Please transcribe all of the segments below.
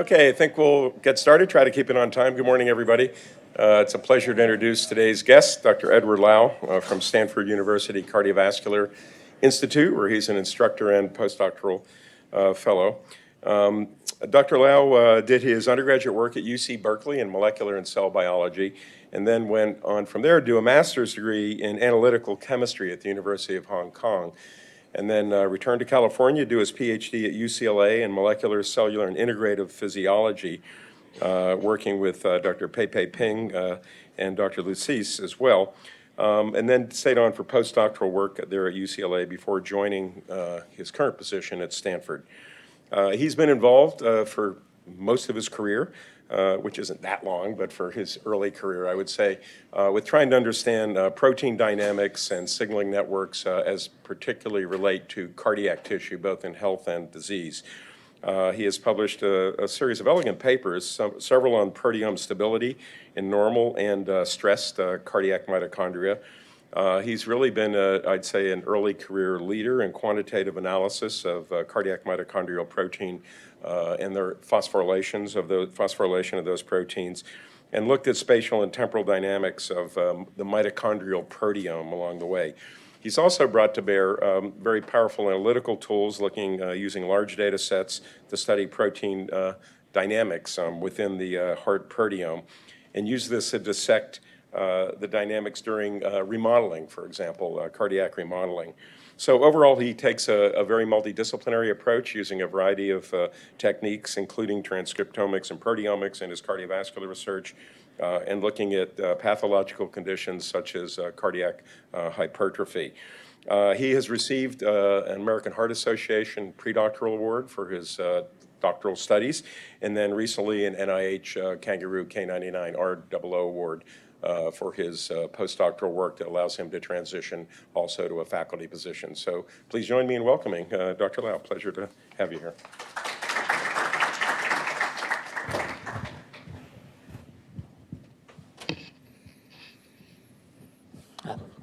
Okay, I think we'll get started. Try to keep it on time. Good morning, everybody. It's a pleasure to introduce today's guest, Dr. Edward Lau from Stanford University Cardiovascular Institute, where he's an instructor and postdoctoral fellow. Dr. Lau did his undergraduate work at UC Berkeley in molecular and cell biology, and then went on from there to do a master's degree in analytical chemistry at the University of Hong Kong, and then returned to California to do his Ph.D. at UCLA in molecular, cellular, and integrative physiology, working with Dr. Pei Ping and Dr. Lucis as well, and then stayed on for postdoctoral work there at UCLA before joining his current position at Stanford. He's been involved for most of his career, which isn't that long, but for his early career, I would say, with trying to understand protein dynamics and signaling networks as particularly relate to cardiac tissue, both in health and disease. He has published a series of elegant papers, several on proteome stability in normal and stressed cardiac mitochondria. He's really been, I'd say, an early career leader in quantitative analysis of cardiac mitochondrial protein and their phosphorylation of those proteins, and looked at spatial and temporal dynamics of the mitochondrial proteome along the way. He's also brought to bear very powerful analytical tools using large data sets to study protein dynamics within the heart proteome, and use this to dissect the dynamics during remodeling, for example, cardiac remodeling. So overall, he takes a very multidisciplinary approach using a variety of techniques, including transcriptomics and proteomics in his cardiovascular research, and looking at pathological conditions such as cardiac hypertrophy. He has received an American Heart Association predoctoral award for his doctoral studies, and then recently an NIH Kangaroo K99 R00 award for his postdoctoral work that allows him to transition also to a faculty position. So please join me in welcoming Dr. Lau. Pleasure to have you here.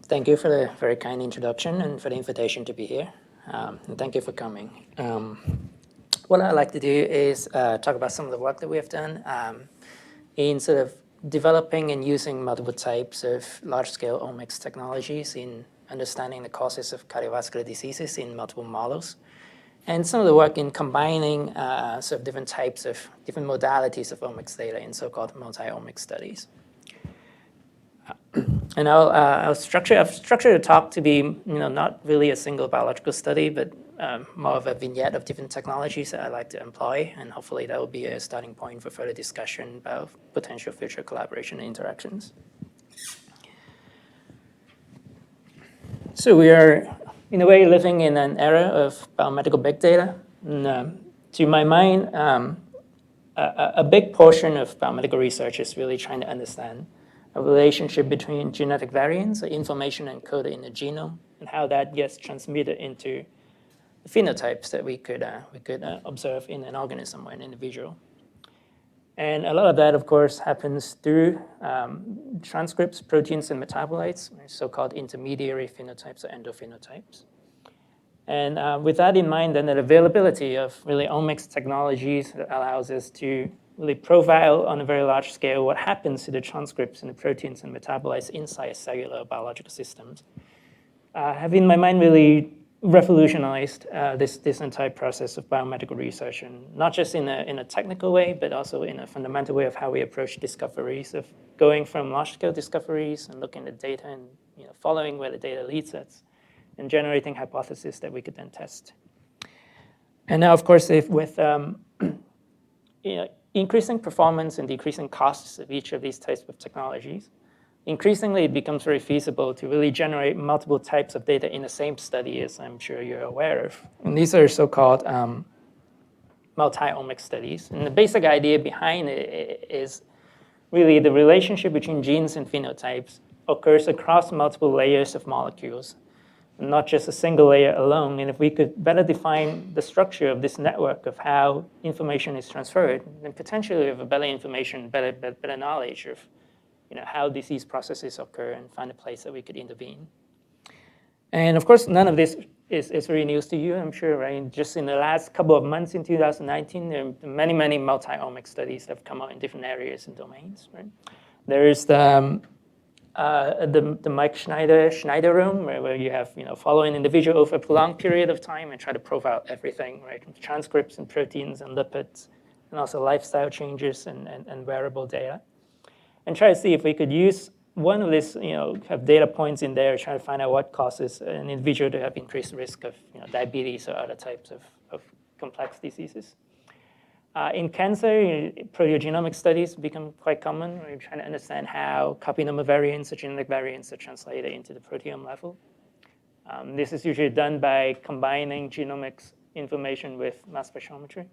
Thank you for the very kind introduction and for the invitation to be here. And thank you for coming. What I'd like to do is talk about some of the work that we have done in sort of developing and using multiple types of large-scale omics technologies in understanding the causes of cardiovascular diseases in multiple models, and some of the work in combining sort of different modalities of omics data in so-called multi-omics studies. And I've structured the talk to be, not really a single biological study, but more of a vignette of different technologies that I like to employ, and hopefully that will be a starting point for further discussion about potential future collaboration and interactions. So we are, in a way, living in an era of biomedical big data. And, to my mind, a big portion of biomedical research is really trying to understand a relationship between genetic variants, or information encoded in the genome, and how that gets transmitted into phenotypes that we could observe in an organism or an individual. And a lot of that, of course, happens through transcripts, proteins, and metabolites, so-called intermediary phenotypes or endophenotypes. And with that in mind, then the availability of really omics technologies that allows us to really profile on a very large scale what happens to the transcripts and the proteins and metabolites inside cellular biological systems have, in my mind, really revolutionized this entire process of biomedical research, and not just in a technical way, but also in a fundamental way of how we approach discoveries, of going from large-scale discoveries and looking at data and following where the data leads us, and generating hypotheses that we could then test. And now, of course, with increasing performance and decreasing costs of each of these types of technologies, increasingly it becomes very feasible to really generate multiple types of data in the same study, as I'm sure you're aware of. And these are so-called multi-omics studies. And the basic idea behind it is really the relationship between genes and phenotypes occurs across multiple layers of molecules, not just a single layer alone. And if we could better define the structure of this network of how information is transferred, then potentially we have a better information, better knowledge of how disease processes occur, and find a place that we could intervene. And of course, none of this is really news to you, I'm sure, right? Just in the last couple of months in 2019, there are many multi-omics studies that have come out in different areas and domains, right? There is the Mike Schneider room, where you have, follow an individual over a prolonged period of time and try to profile everything, right? Transcripts and proteins and lipids, and also lifestyle changes and wearable data. And try to see if we could use one of these, have data points in there, try to find out what causes an individual to have increased risk of diabetes or other types of complex diseases. In cancer, proteogenomic studies become quite common. We're trying to understand how copy number variants or genetic variants are translated into the proteome level. This is usually done by combining genomics information with mass spectrometry.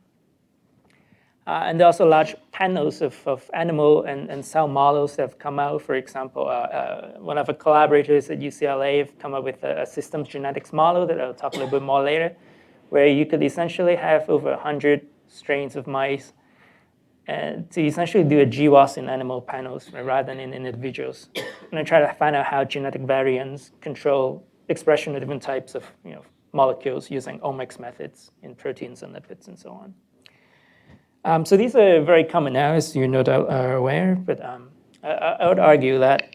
And there are also large panels of animal and cell models that have come out. For example, one of our collaborators at UCLA have come up with a systems genetics model that I'll talk a little bit more later, where you could essentially have over 100 strains of mice and to essentially do a GWAS in animal panels rather than in individuals. And I try to find out how genetic variants control expression of different types of molecules using omics methods in proteins and lipids and so on. So these are very common now, as you no doubt are aware, but I would argue that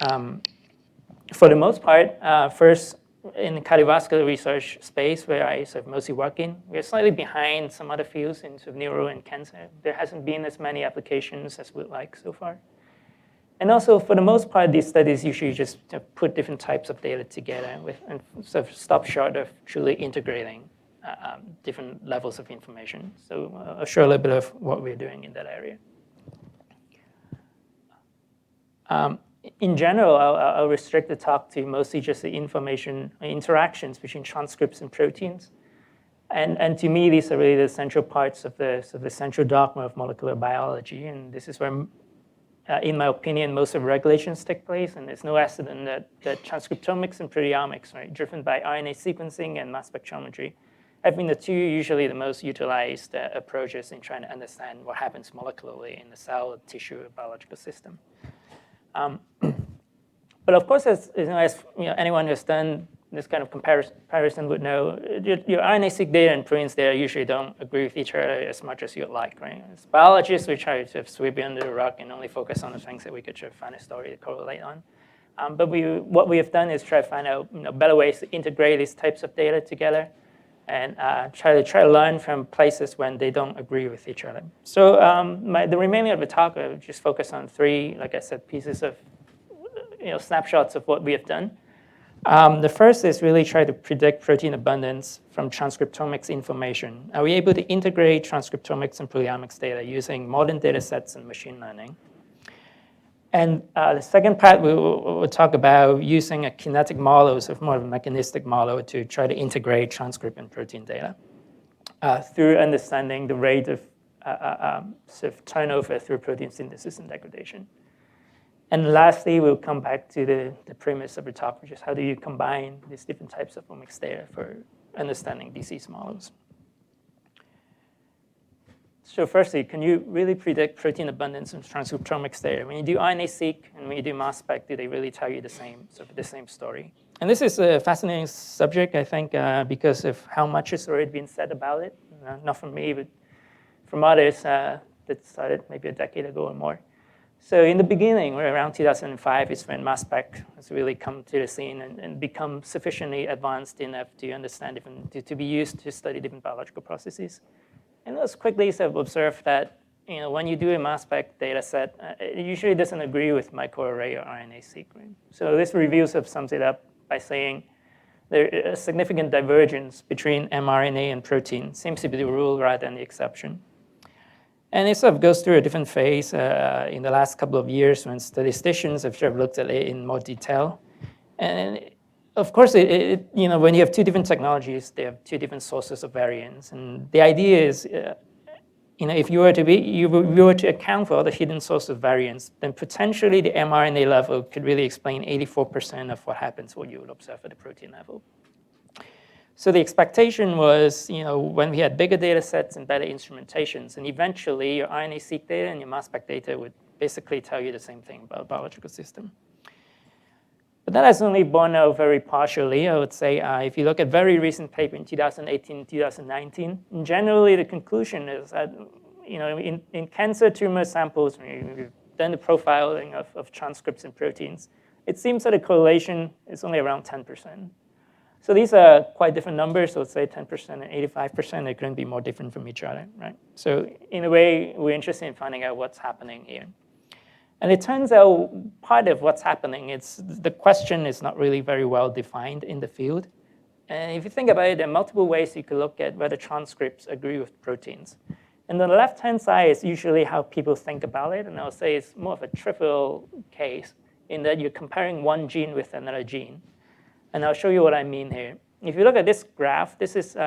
for the most part, first, in the cardiovascular research space where I sort of mostly work in, we're slightly behind some other fields in sort of neuro and cancer. There hasn't been as many applications as we'd like so far. And also, for the most part, these studies usually just put different types of data together and sort of stop short of truly integrating different levels of information. So I'll show a little bit of what we're doing in that area. In general, I'll restrict the talk to mostly just the information interactions between transcripts and proteins. And to me, these are really the central parts of the central dogma of molecular biology. And this is where, in my opinion, most of the regulations take place. And it's no accident that transcriptomics and proteomics, right, driven by RNA sequencing and mass spectrometry, have been the two usually the most utilized approaches in trying to understand what happens molecularly in the cell, tissue, or biological system. But of course, as anyone who's done this kind of comparison would know, your RNA-seq data and proteins data usually don't agree with each other as much as you'd like, right? As biologists, we try to sweep it under the rug and only focus on the things that we could find a story to correlate on. But what we have done is try to find out better ways to integrate these types of data together and try to learn from places when they don't agree with each other. So the remaining of the talk, I will just focus on three, like I said, pieces of snapshots of what we have done. The first is really try to predict protein abundance from transcriptomics information. Are we able to integrate transcriptomics and proteomics data using modern data sets and machine learning? And the second part, we'll talk about using a kinetic model, so more of a mechanistic model, to try to integrate transcript and protein data through understanding the rate of sort of turnover through protein synthesis and degradation. And lastly, we'll come back to the premise of the talk, which is how do you combine these different types of omics data for understanding disease models. So firstly, can you really predict protein abundance in transcriptomics data? When you do RNA-seq and when you do mass spec, do they really tell you the same story? And this is a fascinating subject, I think, because of how much has already been said about it. Not from me, but from others that started maybe a decade ago or more. So in the beginning, around 2005, is when mass spec has really come to the scene and become sufficiently advanced enough to understand to be used to study different biological processes. And let's quickly sort of observe that when you do a mass spec data set, it usually doesn't agree with microarray or RNA-seq. Right? So this review sort of sums it up by saying there is a significant divergence between mRNA and protein. Seems to be the rule rather than the exception. And it sort of goes through a different phase in the last couple of years when statisticians have sort of looked at it in more detail. And of course, when you have two different technologies, they have two different sources of variance. And the idea is, if you were to account for all the hidden source of variance, then potentially the mRNA level could really explain 84% of what happens when you would observe at the protein level. So the expectation was, when we had bigger data sets and better instrumentations, and eventually your RNA-seq data and your mass spec data would basically tell you the same thing about a biological system. But that has only borne out very partially, I would say. If you look at very recent paper in 2018, 2019, generally the conclusion is that in cancer tumor samples, we've done the profiling of transcripts and proteins. It seems that the correlation is only around 10%. So these are quite different numbers. So let's say 10% and 85%, they couldn't be more different from each other, right? So in a way, we're interested in finding out what's happening here. And it turns out part of what's happening, the question is not really very well defined in the field. And if you think about it, there are multiple ways you could look at whether transcripts agree with proteins. And the left-hand side is usually how people think about it. And I'll say it's more of a trivial case in that you're comparing one gene with another gene. And I'll show you what I mean here. If you look at this graph, this is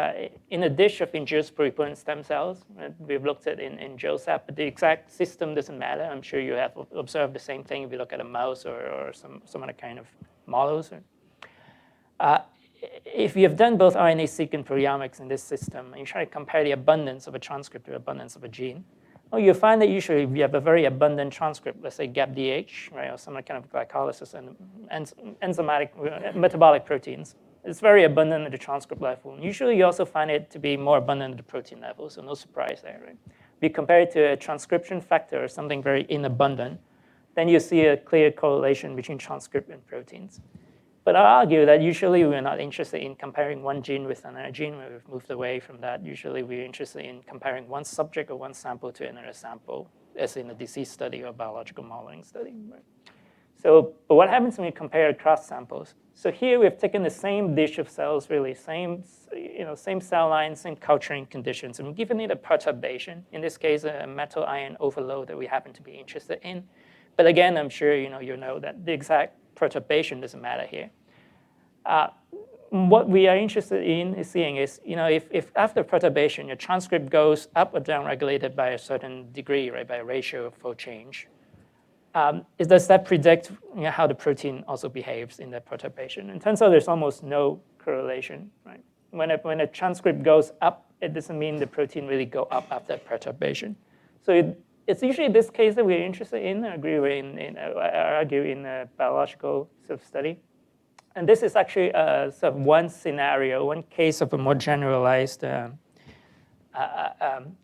in a dish of induced pluripotent stem cells. We've looked at in JOSAP, but the exact system doesn't matter. I'm sure you have observed the same thing if you look at a mouse or some other kind of models. If you have done both RNA-seq and proteomics in this system, and you try to compare the abundance of a transcript to the abundance of a gene, well, you find that usually if you have a very abundant transcript, let's say GAPDH, right, or some kind of glycolysis and enzymatic metabolic proteins, it's very abundant at the transcript level. And usually you also find it to be more abundant at the protein level, so no surprise there, right? If you compare it to a transcription factor or something very inabundant, then you see a clear correlation between transcript and proteins. But I argue that usually we're not interested in comparing one gene with another gene. We've moved away from that. Usually we're interested in comparing one subject or one sample to another sample, as in a disease study or biological modeling study. Right? So, but what happens when you compare across samples? So here we've taken the same dish of cells, really, same cell lines, same culturing conditions, and we've given it a perturbation. In this case, a metal ion overload that we happen to be interested in. But again, I'm sure you know that the exact perturbation doesn't matter here. What we are interested in is seeing is, if after perturbation, your transcript goes up or down regulated by a certain degree, right, by a ratio of fold change, does that predict how the protein also behaves in that perturbation? And it turns out there's almost no correlation, right? When a transcript goes up, it doesn't mean the protein really go up after perturbation. So it's usually this case that we're interested in. I argue in a biological sort of study. And this is actually sort of one scenario, one case of a more generalized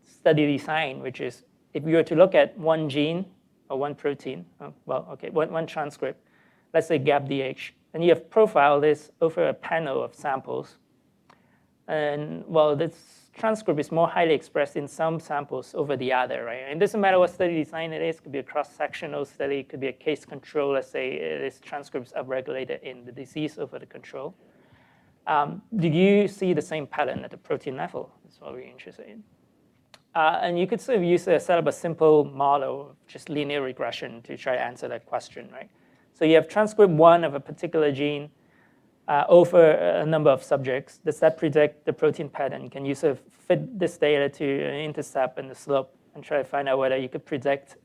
study design, which is if you were to look at one gene or one protein, one transcript, let's say GAPDH, and you have profiled this over a panel of samples. And well, this transcript is more highly expressed in some samples over the other, right? And it doesn't matter what study design it is. It could be a cross-sectional study. It could be a case control. Let's say this transcript is upregulated in the disease over the control. Do you see the same pattern at the protein level? That's what we're interested in. And you could sort of set up a simple model, just linear regression, to try to answer that question, right? So you have transcript 1 of a particular gene over a number of subjects. Does that predict the protein pattern? Can you sort of fit this data to an intercept and the slope and try to find out whether you could predict,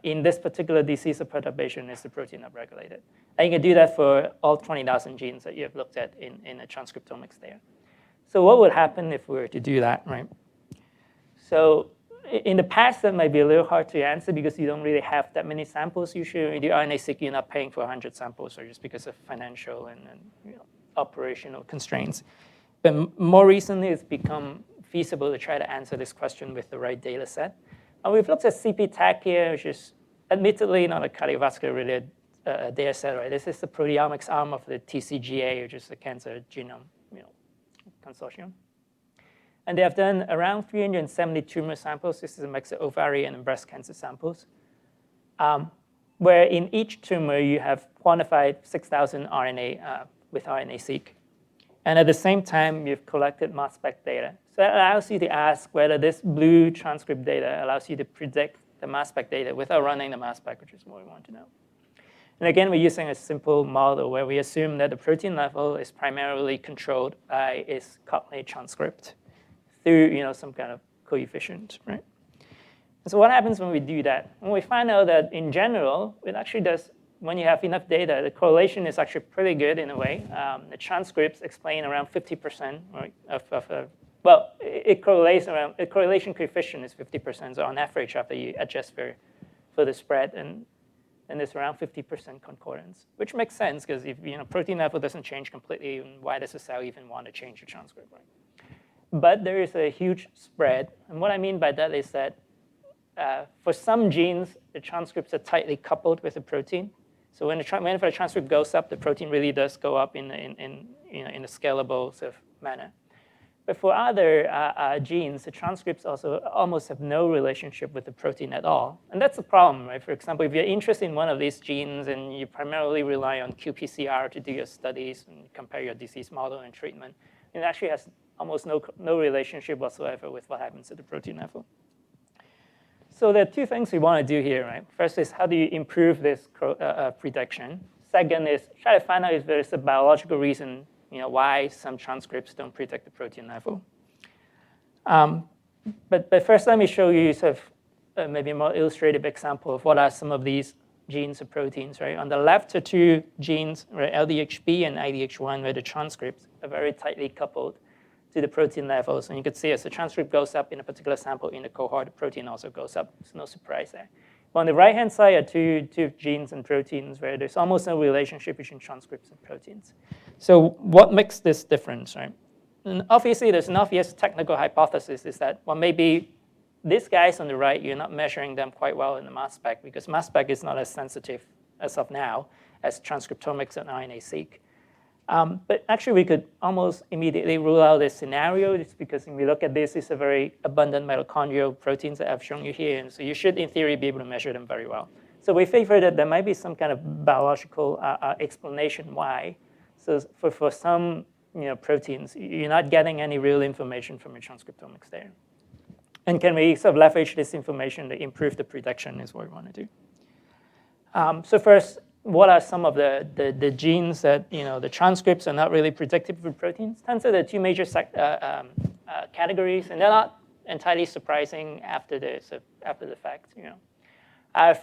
in this particular disease of perturbation, is the protein upregulated? And you can do that for all 20,000 genes that you have looked at in a transcriptomics there. So what would happen if we were to do that, right? So in the past, that might be a little hard to answer because you don't really have that many samples. Usually, when you do RNA-seq, you're not paying for 100 samples, or just because of financial and operational constraints. But more recently, it's become feasible to try to answer this question with the right data set. And we've looked at CP-TAC here, which is admittedly not a cardiovascular-related data set, right? This is the proteomics arm of the TCGA, which is the Cancer Genome Consortium. And they have done around 370 tumor samples. This is a mix of ovarian and breast cancer samples, where in each tumor you have quantified 6,000 RNA with RNA-seq. And at the same time, you've collected mass spec data. So that allows you to ask whether this blue transcript data allows you to predict the mass spec data without running the mass spec, which is what we want to know. And again, we're using a simple model where we assume that the protein level is primarily controlled by its cognate transcript through some kind of coefficient, right? And so what happens when we do that? When we find out that in general, it actually does, when you have enough data, the correlation is actually pretty good in a way. The transcripts explain around 50%, right, it correlates around, the correlation coefficient is 50%, so on average after you adjust for the spread. And and there's around 50% concordance, which makes sense because if protein level doesn't change completely, why does the cell even want to change the transcript, right? But there is a huge spread, and what I mean by that is that for some genes, the transcripts are tightly coupled with the protein. So whenever the transcript goes up, the protein really does go up in a scalable sort of manner. But for other genes, the transcripts also almost have no relationship with the protein at all. And that's a problem, right? For example, if you're interested in one of these genes and you primarily rely on qPCR to do your studies and compare your disease model and treatment, it actually has almost no relationship whatsoever with what happens at the protein level. So there are two things we want to do here, right? First is how do you improve this prediction? Second is try to find out if there's a biological reason why some transcripts don't predict the protein level. But first, let me show you sort of maybe a more illustrative example of what are some of these genes or proteins, right? On the left are two genes, right, LDHB and IDH1, where the transcripts are very tightly coupled to the protein levels. And you can see as the transcript goes up in a particular sample in the cohort, the protein also goes up. There's no surprise there. On the right-hand side are two genes and proteins where there's almost no relationship between transcripts and proteins. So what makes this difference, right? And obviously, there's an obvious technical hypothesis is that, well, maybe these guys on the right, you're not measuring them quite well in the mass spec because mass spec is not as sensitive as of now as transcriptomics and RNA-seq. But actually, we could almost immediately rule out this scenario just because when we look at this, it's a very abundant mitochondrial proteins that I've shown you here. And so you should, in theory, be able to measure them very well. So we favor that there might be some kind of biological explanation why. So for some proteins, you're not getting any real information from your transcriptomics there. And can we sort of leverage this information to improve the prediction is what we want to do. So first, what are some of the genes that the transcripts are not really predictive for proteins? Turns out there are two major categories, and they're not entirely surprising after the fact.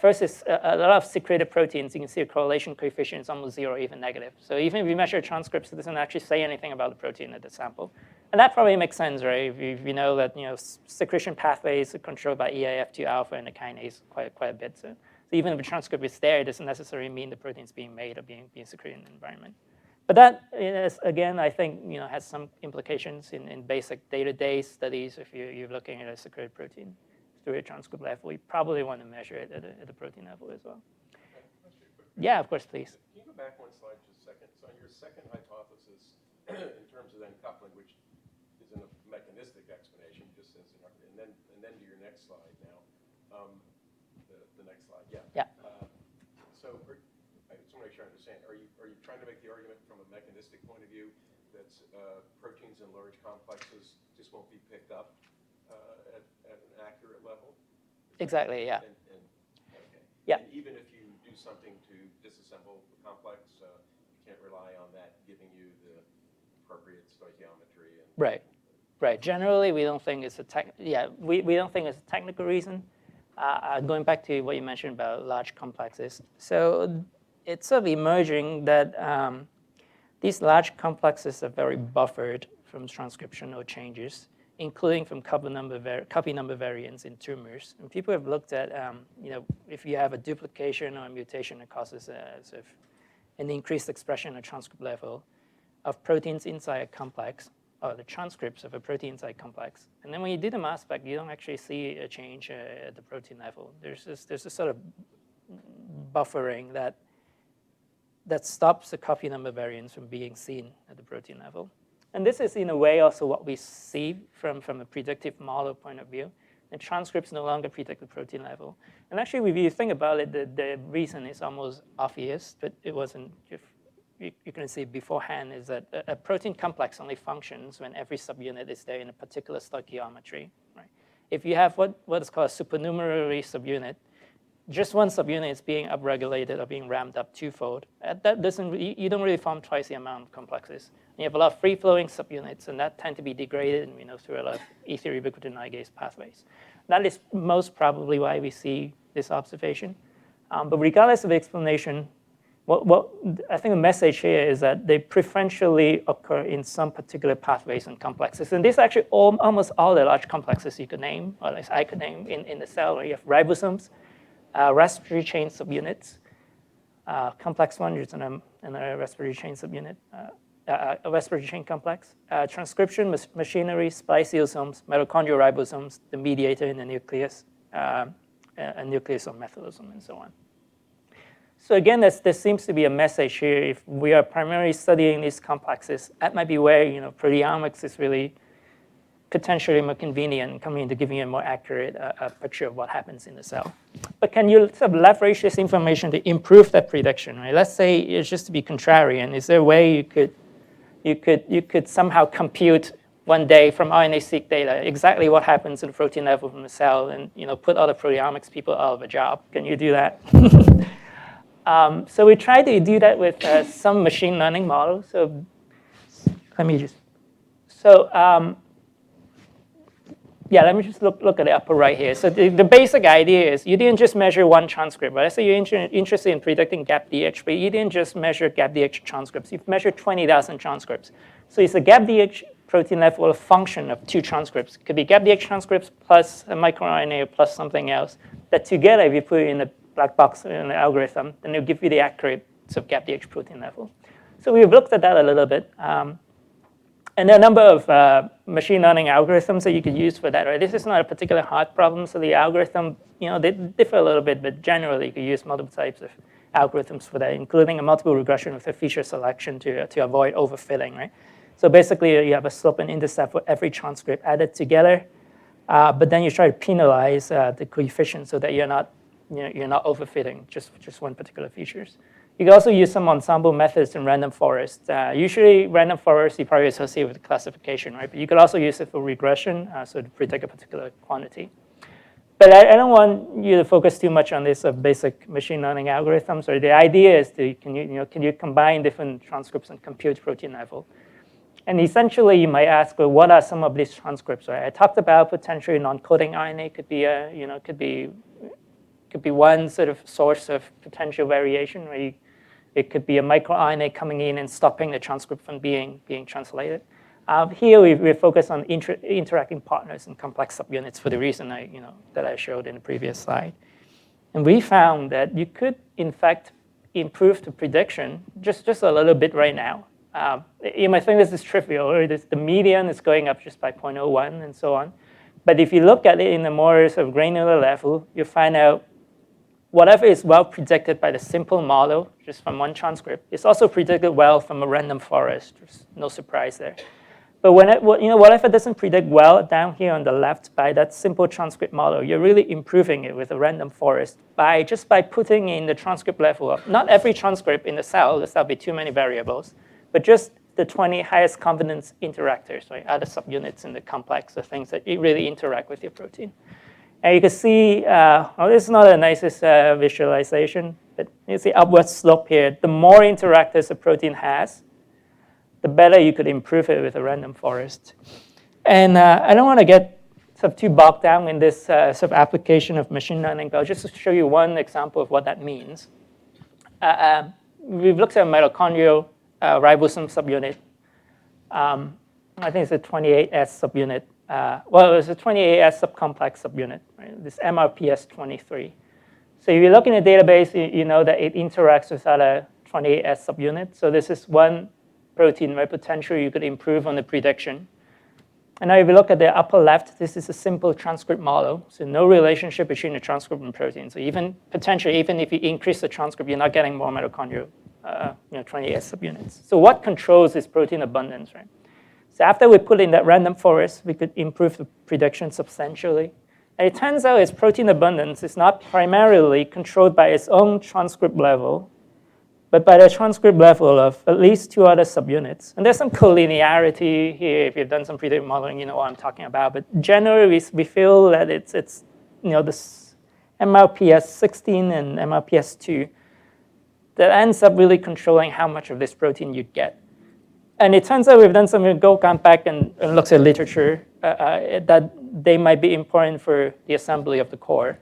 First is a lot of secreted proteins. You can see a correlation coefficient is almost zero, even negative. So even if you measure transcripts, it doesn't actually say anything about the protein at the sample. And that probably makes sense, right? If you know that secretion pathways are controlled by EIF2 alpha and the kinase quite a bit. So even if the transcript is there, it doesn't necessarily mean the protein's being made or being secreted in the environment. But that is, again, I think has some implications in basic day-to-day studies. If you're looking at a secreted protein through a transcript level, you probably want to measure it at the protein level as well. Yeah, of course, please. Can you go back one slide just a second? So on your second hypothesis, in terms of uncoupling, which isn't a mechanistic explanation, just says and then to your next slide now. The next slide, yeah. Yeah. So I just want to make sure I understand. Are you trying to make the argument from a mechanistic point of view that proteins in large complexes just won't be picked up at an accurate level? Exactly, yeah. Okay. Yeah. And even if you do something to disassemble the complex, you can't rely on that giving you the appropriate stoichiometry. Right. Generally, we don't think it's we don't think it's a technical reason. Going back to what you mentioned about large complexes, so it's sort of emerging that these large complexes are very buffered from transcriptional changes, including from copy number variants in tumors. And people have looked at, if you have a duplication or a mutation that causes an increased expression at transcript level of proteins inside a complex, or the transcripts of a protein inside complex. And then when you do the mass spec, you don't actually see a change at the protein level. There's this sort of buffering that stops the copy number variants from being seen at the protein level. And this is, in a way, also what we see from a predictive model point of view. The transcripts no longer predict the protein level. And actually, if you think about it, the reason is almost obvious, but it wasn't. You can see beforehand is that a protein complex only functions when every subunit is there in a particular stoichiometry. Right? If you have what is called a supernumerary subunit, just one subunit is being upregulated or being ramped up twofold. That doesn't. You don't really form twice the amount of complexes. And you have a lot of free-flowing subunits, and that tend to be degraded, through a lot of ether ubiquitin-ligase pathways. That is most probably why we see this observation. But regardless of the explanation, what I think the message here is that they preferentially occur in some particular pathways and complexes. And this is actually almost all the large complexes you could name, or at least I could name, in the cell, where you have ribosomes, respiratory chain subunits, complex one is in a respiratory chain subunit, a respiratory chain complex. Transcription, machinery, spliceosomes, mitochondrial ribosomes, the mediator in the nucleus, a nucleosome methylosome, and so on. So again, there seems to be a message here. If we are primarily studying these complexes, that might be where proteomics is really potentially more convenient, coming into giving you a more accurate picture of what happens in the cell. But can you sort of leverage this information to improve that prediction? Right? Let's say it's just to be contrarian. Is there a way you could somehow compute one day from RNA-seq data exactly what happens in protein level from the cell, and put other proteomics people out of a job? Can you do that? So we tried to do that with some machine learning models. So let me just let me just look at the upper right here. So the basic idea is you didn't just measure one transcript. Right? Let's say you're interested in predicting GAPDH, but you didn't just measure GAPDH transcripts. You've measured 20,000 transcripts. So is the GAPDH protein level a function of two transcripts? It could be GAPDH transcripts plus a microRNA plus something else. That together, if you put it in the black box in the algorithm, then it'll give you the accurate sort of GAPDH protein level. So we've looked at that a little bit. And there are a number of machine learning algorithms that you could use for that. Right? This is not a particularly hard problem, so the algorithm, they differ a little bit, but generally you could use multiple types of algorithms for that, including a multiple regression with a feature selection to avoid overfitting. Right? So basically, you have a slope and intercept for every transcript added together, but then you try to penalize the coefficient so that you're not overfitting just one particular features. You can also use some ensemble methods in random forest. Usually, random forest you probably associate with classification, right? But you could also use it for regression, so to predict a particular quantity. But I don't want you to focus too much on this basic machine learning algorithms. Or the idea is can you combine different transcripts and compute protein level? And essentially, you might ask, well, what are some of these transcripts? Right? I talked about potentially non-coding RNA could be one sort of source of potential variation. Where it could be a microRNA coming in and stopping the transcript from being translated. Here we focus on interacting partners and complex subunits for the reason that I showed in the previous slide. And we found that you could, in fact, improve the prediction just a little bit right now. You might think this is trivial, or the median is going up just by 0.01 and so on. But if you look at it in a more sort of granular level, you find out whatever is well predicted by the simple model, just from one transcript, is also predicted well from a random forest. There's no surprise there. But whatever doesn't predict well down here on the left by that simple transcript model, you're really improving it with a random forest just by putting in the transcript level up. Not every transcript in the cell, there'll be too many variables, but just the 20 highest confidence interactors, right? Other subunits in the complex, the things that really interact with your protein. And you can see, this is not the nicest visualization, but you see upward slope here. The more interactors a protein has, the better you could improve it with a random forest. And I don't want to get sort of too bogged down in this sort of application of machine learning, but I'll just show you one example of what that means. We've looked at a mitochondrial ribosome subunit. I think it's a 28S subunit. It's a 28S subcomplex subunit, right? This MRPS23. So if you look in the database, you know that it interacts with other 28S subunits. So this is one protein where potentially you could improve on the prediction. And now if you look at the upper left, this is a simple transcript model. So no relationship between the transcript and protein. So even if you increase the transcript, you're not getting more mitochondrial 28S subunits. So what controls this protein abundance, right? So after we put in that random forest, we could improve the prediction substantially. And it turns out its protein abundance is not primarily controlled by its own transcript level, but by the transcript level of at least two other subunits. And there's some collinearity here. If you've done some predictive modeling, you know what I'm talking about. But generally, we feel that it's this MRPS16 and MRPS2 that ends up really controlling how much of this protein you get. And it turns out we've done some gone back and looked at literature that they might be important for the assembly of the core.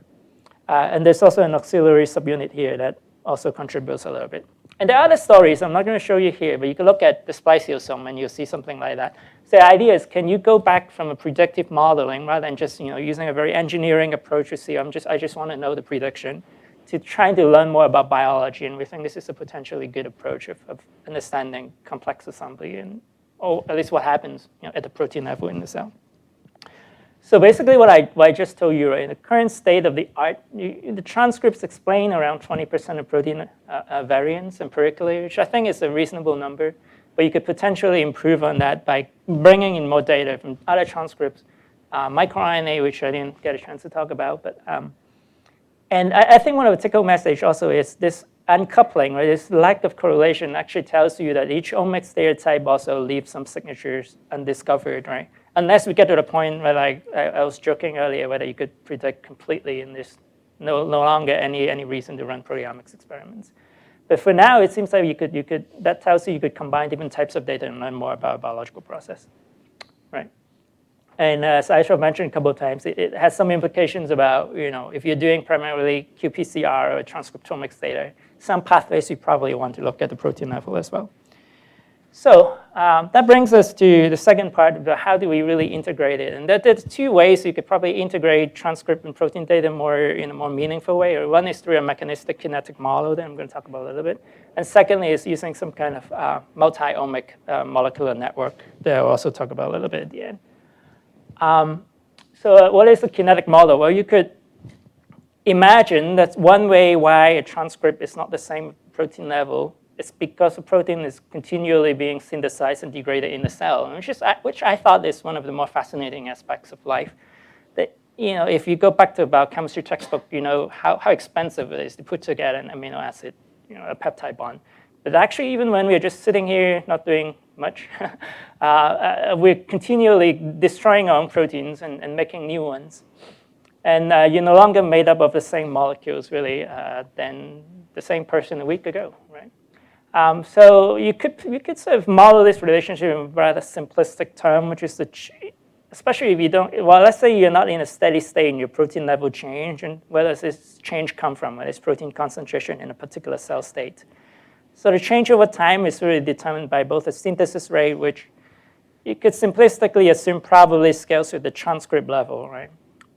And there's also an auxiliary subunit here that also contributes a little bit. And there are other stories I'm not going to show you here, but you can look at the spliceosome and you'll see something like that. So the idea is, can you go back from a predictive modeling rather than just using a very engineering approach to see, I just want to know the prediction, to trying to learn more about biology, and we think this is a potentially good approach of understanding complex assembly, and or at least what happens at the protein level in the cell. So basically what I just told you, right, in the current state of the art, the transcripts explain around 20% of protein variants empirically, which I think is a reasonable number. But you could potentially improve on that by bringing in more data from other transcripts, microRNA, which I didn't get a chance to talk about. But and I think one of the take-home message also is this uncoupling, right? This lack of correlation actually tells you that each omics data type also leaves some signatures undiscovered, right? Unless we get to the point where, like I was joking earlier, whether you could predict completely and there's no longer any reason to run proteomics experiments. But for now, it seems like you could that tells you could combine different types of data and learn more about a biological process, right? And as I mentioned a couple of times, it has some implications about, if you're doing primarily qPCR or transcriptomics data, some pathways you probably want to look at the protein level as well. So that brings us to the second part about how do we really integrate it. And there's two ways you could probably integrate transcript and protein data in a more meaningful way. One is through a mechanistic kinetic model that I'm going to talk about a little bit. And secondly is using some kind of multi-omic molecular network that I'll also talk about a little bit at the end. So what is the kinetic model? Well, you could imagine that one way why a transcript is not the same protein level is because the protein is continually being synthesized and degraded in the cell, which I thought is one of the more fascinating aspects of life. That, if you go back to a biochemistry textbook, you know how expensive it is to put together an amino acid, a peptide bond. But actually, even when we're just sitting here not doing much, we're continually destroying our own proteins and making new ones. And you're no longer made up of the same molecules, really, than the same person a week ago, right? So you could sort of model this relationship in a rather simplistic term, which is especially if you don't, well, let's say you're not in a steady state and your protein level change, and where does this change come from? Where is protein concentration in a particular cell state? So the change over time is really determined by both the synthesis rate, which you could simplistically assume probably scales with the transcript level, right?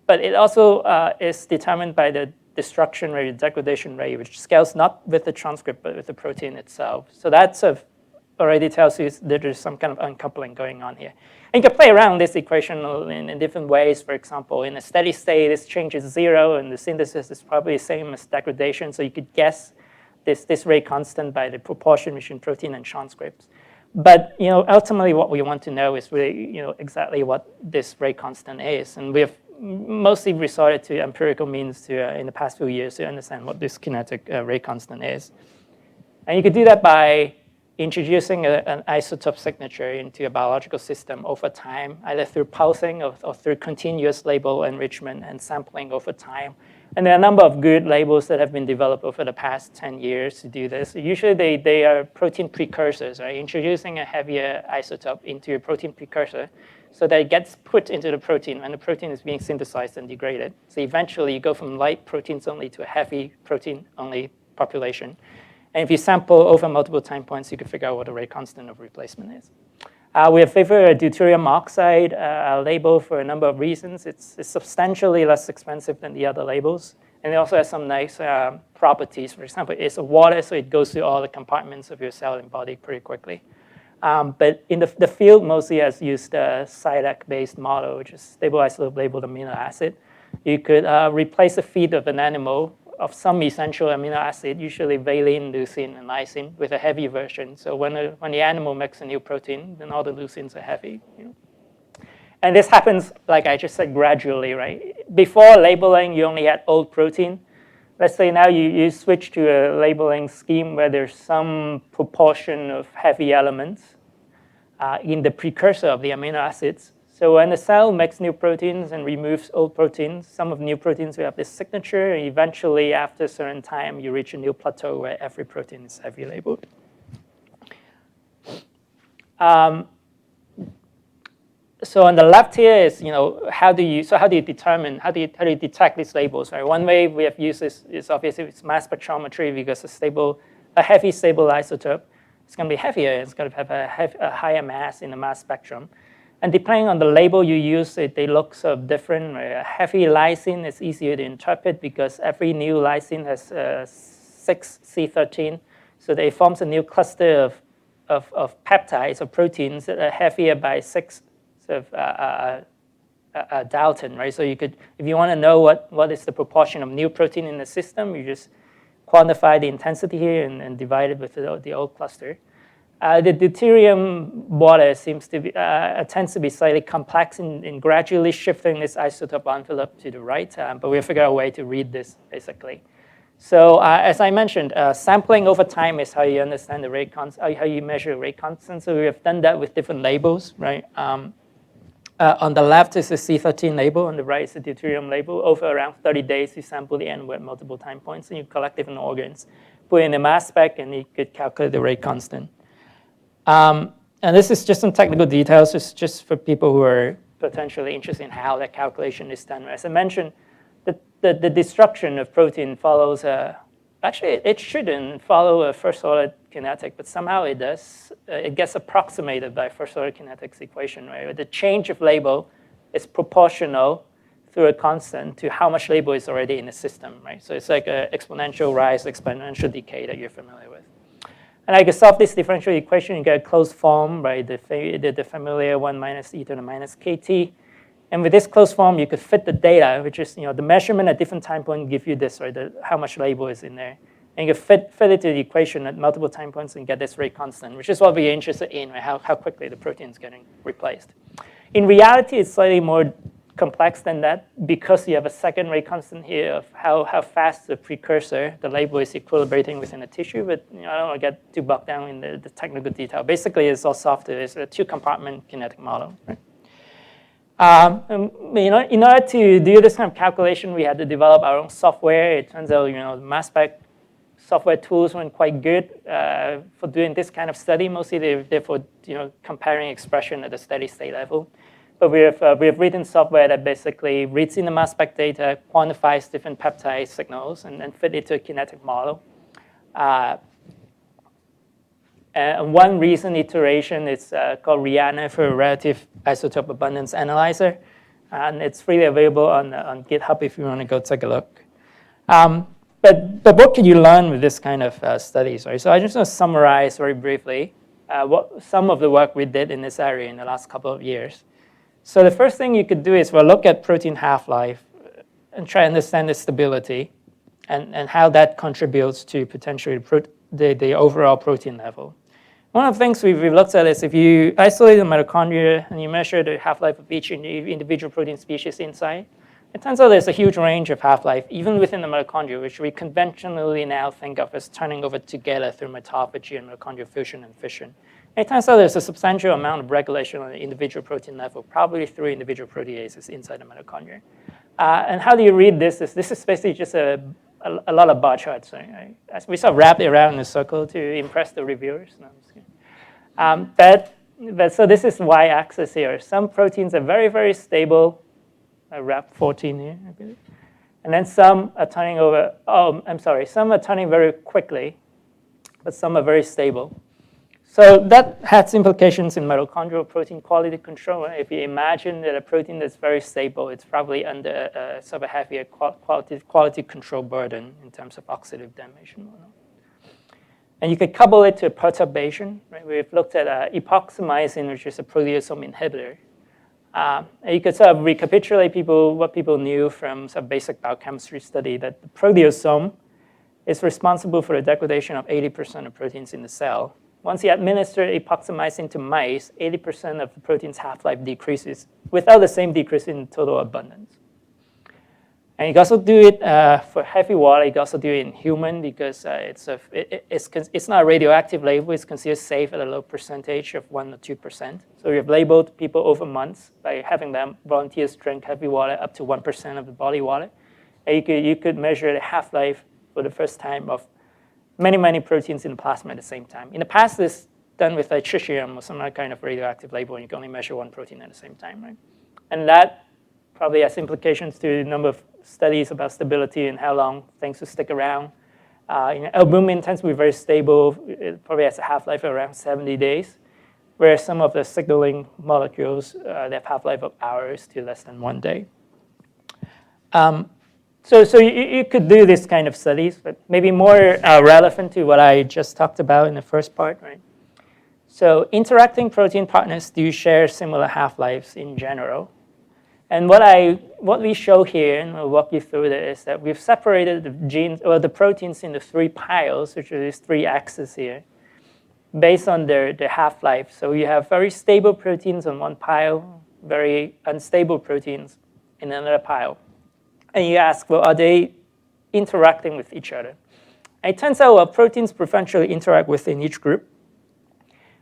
But it also is determined by the destruction rate, degradation rate, which scales not with the transcript, but with the protein itself. So that sort of already tells you that there's some kind of uncoupling going on here. And you can play around this equation in different ways. For example, in a steady state, this change is 0, and the synthesis is probably the same as degradation. So you could guess this rate constant by the proportion between protein and transcripts. But ultimately, what we want to know is really exactly what this rate constant is, and we have mostly resorted to empirical means in the past few years to understand what this kinetic rate constant is. And you could do that by introducing an isotope signature into a biological system over time, either through pulsing or through continuous label enrichment and sampling over time. And there are a number of good labels that have been developed over the past 10 years to do this. Usually they are protein precursors, right? Introducing a heavier isotope into a protein precursor so that it gets put into the protein when the protein is being synthesized and degraded. So eventually you go from light proteins only to a heavy protein only population. And if you sample over multiple time points, you can figure out what the rate constant of replacement is. We have favored deuterium oxide label for a number of reasons. It's substantially less expensive than the other labels. And it also has some nice properties. For example, it's a water, so it goes through all the compartments of your cell and body pretty quickly. But in the field mostly has used a CIDAC-based model, which is stable isotope labeled amino acid. You could replace the feed of an animal of some essential amino acid, usually valine, leucine, and lysine, with a heavy version. So when the animal makes a new protein, then all the leucines are heavy. And this happens, like I just said, gradually, right? Before labeling, you only had old protein. Let's say now you switch to a labeling scheme where there's some proportion of heavy elements in the precursor of the amino acids. So when the cell makes new proteins and removes old proteins, some of the new proteins will have this signature, and eventually after a certain time, you reach a new plateau where every protein is heavy labeled. So on the left here is, how do you detect these labels? Right? One way we have used this is obviously it's mass spectrometry, because a heavy stable isotope is going to be heavier. It's going to have a higher mass in the mass spectrum. And depending on the label you use, they look sort of different. Right? A heavy lysine is easier to interpret because every new lysine has 6 C13. So it forms a new cluster of peptides or proteins that are heavier by 6 sort of Dalton, right? So you could, if you want to know what is the proportion of new protein in the system, you just quantify the intensity here and divide it with the old cluster. The deuterium water seems to be, tends to be slightly complex in gradually shifting this isotope envelope to the right, but we'll figure out a way to read this, basically. So as I mentioned, sampling over time is how you understand the rate constant, how you measure rate constant. So we have done that with different labels, right? On the left is the C13 label, on the right is the deuterium label. Over around 30 days, you sample the N word multiple time points, and you collect different organs. Put in a mass spec, and you could calculate the rate constant. And this is just some technical details, just for people who are potentially interested in how that calculation is done. As I mentioned, the destruction of protein follows actually, it shouldn't follow a first-order kinetic, but somehow it does. It gets approximated by first-order kinetics equation, right? The change of label is proportional through a constant to how much label is already in the system, right? So it's like an exponential rise, exponential decay that you're familiar with. And I can solve this differential equation. You get a closed form, right? The familiar 1 minus e to the minus kt. And with this closed form, you could fit the data, which is the measurement at different time points give you this, right? How much label is in there. And you can fit it to the equation at multiple time points and get this rate constant, which is what we're interested in, right? How quickly the protein is getting replaced. In reality, it's slightly more complex than that because you have a second rate constant here of how fast the precursor, the label, is equilibrating within the tissue. But I don't want to get too bogged down in the technical detail. Basically, it's all solved. It's a 2-compartment kinetic model, right? In order to do this kind of calculation, we had to develop our own software. It turns out, the mass spec software tools weren't quite good for doing this kind of study. Mostly they're for comparing expression at the steady state level. But we have written software that basically reads in the mass spec data, quantifies different peptide signals, and then fit it to a kinetic model. And one recent iteration is called RIANA for a Relative Isotope Abundance Analyzer. And it's freely available on GitHub if you want to go take a look. But what can you learn with this kind of studies, right? So I just want to summarize very briefly some of the work we did in this area in the last couple of years. So the first thing you could do is look at protein half-life and try to understand the stability and how that contributes to potentially the overall protein level. One of the things we've looked at is if you isolate the mitochondria and you measure the half-life of each individual protein species inside, it turns out there's a huge range of half-life, even within the mitochondria, which we conventionally now think of as turning over together through mitophagy and mitochondrial fusion and fission. And it turns out there's a substantial amount of regulation on the individual protein level, probably through individual proteases inside the mitochondria. And how do you read this? This is basically just a lot of bar charts. Right? We sort of wrapped it around in a circle to impress the reviewers. No, I'm just kidding. But so this is y-axis here. Some proteins are very, very stable. I wrapped 14 here. And then some are turning over. Oh, I'm sorry. Some are turning very quickly, but some are very stable. So that has implications in mitochondrial protein quality control. If you imagine that a protein that's very stable, it's probably under sort of a heavier quality control burden in terms of oxidative damage and whatnot. And you could couple it to perturbation. Right? We've looked at epoximizing, which is a proteasome inhibitor. And you could sort of recapitulate what people knew from some basic biochemistry study, that the proteasome is responsible for the degradation of 80% of proteins in the cell. Once you administer epoximizing to mice, 80% of the protein's half-life decreases without the same decrease in total abundance. And you can also do it for heavy water. You can also do it in human because it's not a radioactive label. It's considered safe at a low percentage of 1 or 2%. So we have labeled people over months by having them volunteers drink heavy water up to 1% of the body water. And you could measure the half-life for the first time of many proteins in the plasma at the same time. In the past, this done with like tritium or some other kind of radioactive label, and you can only measure one protein at the same time, right? And that probably has implications to the number of studies about stability and how long things will stick around. Albumin tends to be very stable. It probably has a half-life of around 70 days. where some of the signaling molecules they have half-life of hours to less than 1 day. So you could do this kind of studies, but maybe more relevant to what I just talked about in the first part, right? So interacting protein partners do share similar half-lives in general. And what we show here, and I'll walk you through that, is that we've separated the genes or the proteins into 3 piles, which are these 3 axes here, based on their half-life. So you have very stable proteins on one pile, very unstable proteins in another pile. And you ask, well, are they interacting with each other? And it turns out, well, proteins preferentially interact within each group.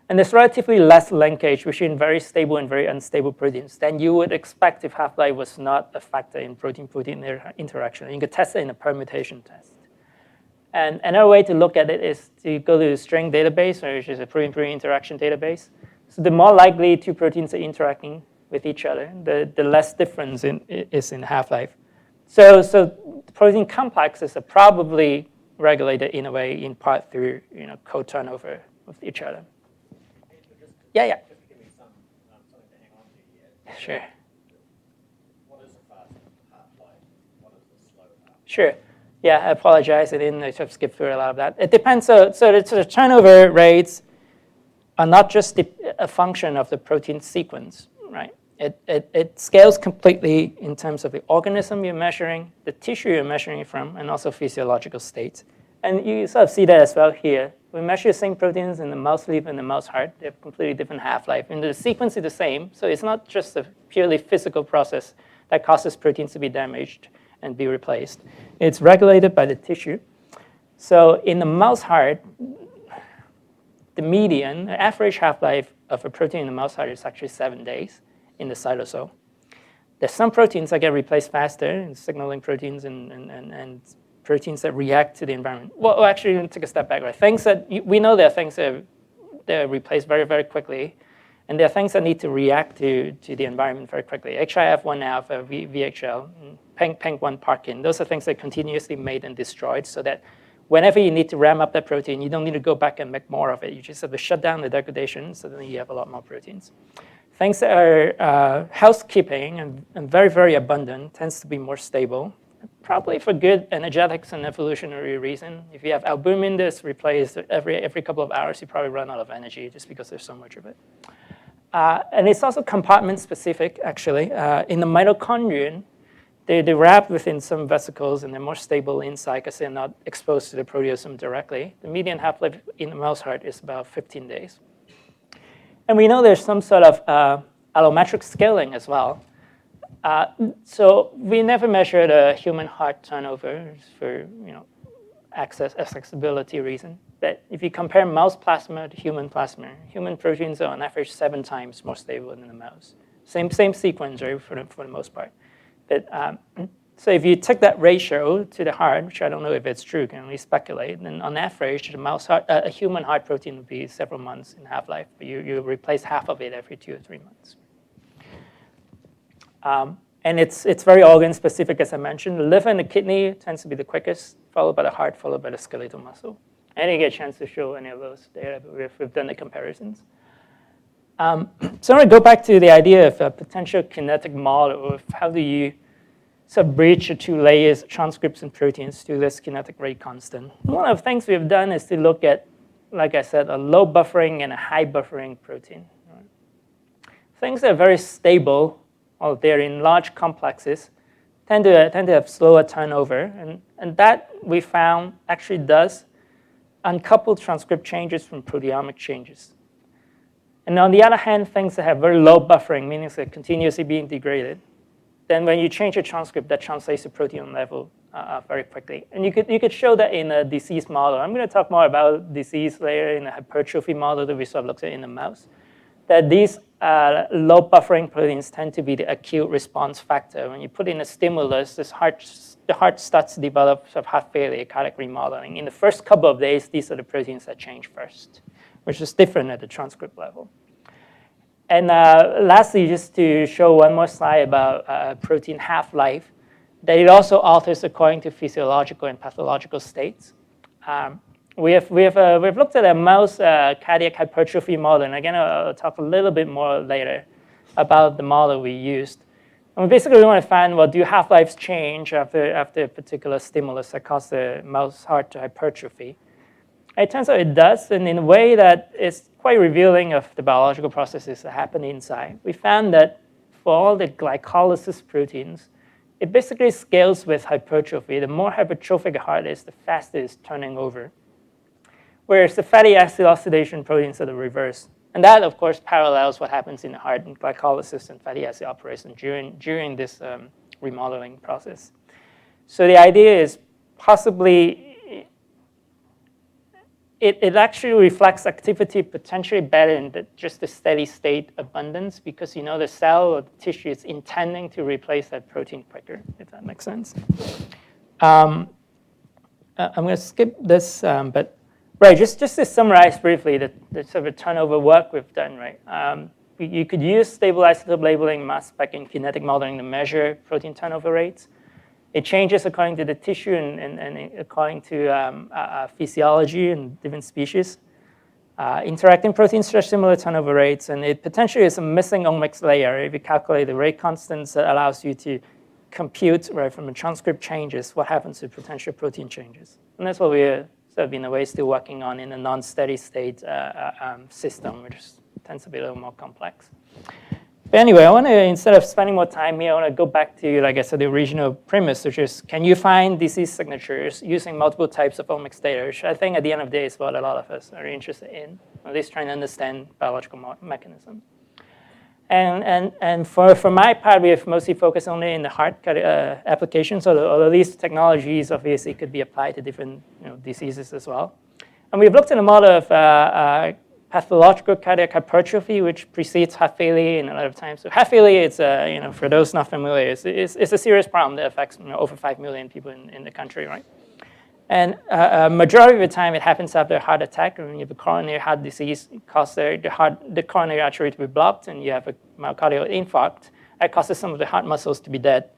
And there's relatively less linkage between very stable and very unstable proteins than you would expect if half-life was not a factor in protein-protein interaction. You could test it in a permutation test. And another way to look at it is to go to the string database, which is a protein-protein interaction database. So the more likely 2 proteins are interacting with each other, the less difference is in half-life. So the protein complexes are probably regulated in a way, in part through co-turnover with each other. Yeah. Just give me something to hang on to here. Sure. What is the fast half-life? What is the slow half-life? Sure. Yeah, I apologize. I didn't sort of skip through a lot of that. It depends. So the turnover rates are not just a function of the protein sequence, right? It scales completely in terms of the organism you're measuring, the tissue you're measuring it from, and also physiological states. And you sort of see that as well here. We measure the same proteins in the mouse liver and the mouse heart. They have completely different half-life. And the sequence is the same, so it's not just a purely physical process that causes proteins to be damaged and be replaced. It's regulated by the tissue. So in the mouse heart, the median, the average half-life of a protein in the mouse heart is actually 7 days in the cytosol. There's some proteins that get replaced faster, signaling proteins and proteins that react to the environment. Well, actually, let me take a step back. Right? Things that we know there are things that are replaced very, very quickly, and there are things that need to react to the environment very quickly. HIF1 alpha, VHL, PENK1 parkin, those are things that are continuously made and destroyed, so that whenever you need to ram up that protein, you don't need to go back and make more of it. You just have to shut down the degradation, so then you have a lot more proteins. Things that are housekeeping and very, very abundant tends to be more stable, probably for good energetics and evolutionary reason. If you have albumin that's replaced every couple of hours, you probably run out of energy just because there's so much of it. And it's also compartment specific, actually. In the mitochondrion, they're wrapped within some vesicles and they're more stable inside because they're not exposed to the proteasome directly. The median half-life in the mouse heart is about 15 days. And we know there's some sort of allometric scaling as well. So we never measured a human heart turnover for accessibility reason. But if you compare mouse plasma to human plasma, human proteins are on average 7 times more stable than the mouse. Same sequence, right, for the most part. But so if you take that ratio to the heart, which I don't know if it's true, can only speculate, then on average, a human heart protein would be several months in half-life. But you replace half of it every 2 or 3 months. And it's very organ-specific, as I mentioned. The liver and the kidney tends to be the quickest, followed by the heart, followed by the skeletal muscle. I didn't get a chance to show any of those data, but we've done the comparisons. So I'm going to go back to the idea of a potential kinetic model of how do you sort of bridge the 2 layers, transcripts and proteins, to this kinetic rate constant. One of the things we've done is to look at, like I said, a low buffering and a high buffering protein. Things that are very stable, or they're in large complexes, tend to have slower turnover. And that, we found, actually does uncouple transcript changes from proteomic changes. And on the other hand, things that have very low buffering, meaning they're continuously being degraded, then when you change a transcript, that translates to protein level very quickly. And you could show that in a disease model. I'm going to talk more about disease later in a hypertrophy model that we sort of looked at in the mouse, that these low buffering proteins tend to be the acute response factor. When you put in a stimulus, the heart starts to develop sort of heart failure, cardiac remodeling. In the first couple of days, these are the proteins that change first, which is different at the transcript level. And lastly, just to show one more slide about protein half-life, that it also alters according to physiological and pathological states. we've looked at a mouse cardiac hypertrophy model, and again, I'll talk a little bit more later about the model we used. And basically, we want to find, well, do half-lives change after a particular stimulus that caused the mouse heart to hypertrophy? It turns out it does, and in a way that is quite revealing of the biological processes that happen inside. We found that for all the glycolysis proteins, it basically scales with hypertrophy. The more hypertrophic a heart is, the faster it's turning over. Whereas the fatty acid oxidation proteins are the reverse. And that, of course, parallels what happens in the heart in glycolysis and fatty acid operation during this remodeling process. So the idea is possibly it actually reflects activity potentially better in just the steady state abundance, because the cell or the tissue is intending to replace that protein quicker, if that makes sense. I'm going to skip this, but right, just to summarize briefly the sort of turnover work we've done, right? You could use stable isotope labeling, mass spec, and kinetic modeling to measure protein turnover rates. It changes according to the tissue and according to physiology and different species. Interacting proteins share similar turnover rates, and it potentially is a missing omics layer. If you calculate the rate constants, that allows you to compute, right, from the transcript changes, what happens to potential protein changes. And that's what we're sort of in a way still working on in a non-steady state system, which tends to be a little more complex. But anyway, I want to, instead of spending more time here, I want to go back to, like I said, the original premise, which is, can you find disease signatures using multiple types of omics data, which I think at the end of the day is what a lot of us are interested in, at least trying to understand biological mechanisms. And for my part, we have mostly focused only in the heart applications, or at least technologies obviously could be applied to different diseases as well. And we've looked at a model of pathological cardiac hypertrophy, which precedes heart failure in a lot of times. So heart failure, it's for those not familiar, it's a serious problem that affects over 5 million people in the country, right? And a majority of the time, it happens after a heart attack. When you have a coronary heart disease, it causes the coronary artery to be blocked, and you have a myocardial infarct. That causes some of the heart muscles to be dead.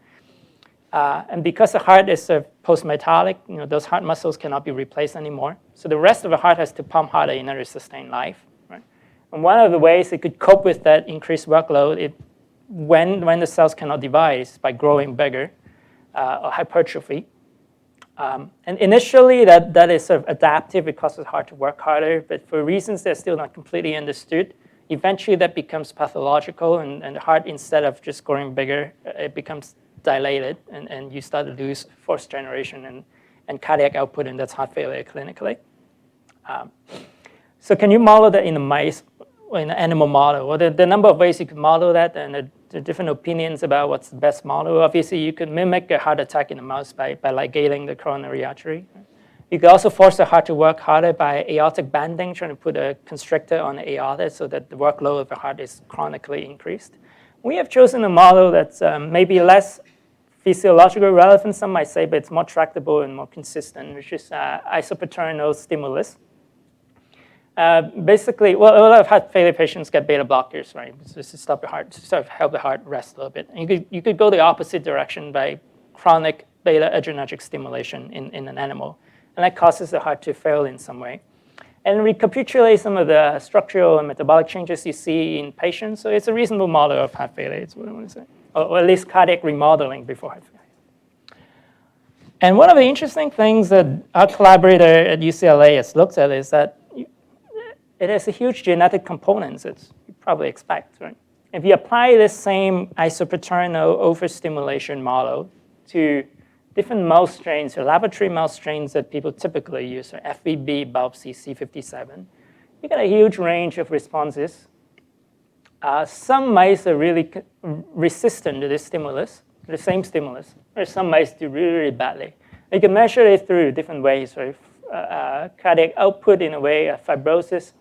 And because the heart is post-metabolic, those heart muscles cannot be replaced anymore. So the rest of the heart has to pump harder in order to sustain life, right? And one of the ways it could cope with that increased workload, when the cells cannot divide, is by growing bigger, or hypertrophy. And initially, that is sort of adaptive. It causes the heart to work harder, but for reasons that are still not completely understood, eventually that becomes pathological, and the heart, instead of just growing bigger, it becomes dilated, and you start to lose forced generation and cardiac output, and that's heart failure clinically. So can you model that in the mice, or in an animal model? Well, the number of ways you can model that, and the different opinions about what's the best model. Obviously, you could mimic a heart attack in a mouse by ligating the coronary artery. You could also force the heart to work harder by aortic banding, trying to put a constrictor on the aorta so that the workload of the heart is chronically increased. We have chosen a model that's maybe less physiological relevant, some might say, but it's more tractable and more consistent, which is isopaternal stimulus. Basically, well, a lot of heart failure patients get beta blockers, right? Just to stop the heart, to sort of help the heart rest a little bit. And you could go the opposite direction by chronic beta adrenergic stimulation in an animal, and that causes the heart to fail in some way. And recapitulate some of the structural and metabolic changes you see in patients. So it's a reasonable model of heart failure, is what I want to say, or at least cardiac remodeling before heart failure. And one of the interesting things that our collaborator at UCLA has looked at is that it has a huge genetic components, as you probably expect, right? If you apply this same isopaternal overstimulation model to different mouse strains, or laboratory mouse strains that people typically use, or FVB, BALB/C, C57, you get a huge range of responses. Some mice are really resistant to this stimulus, the same stimulus, or some mice do really, really badly. You can measure it through different ways, right? Cardiac output in a way, fibrosis,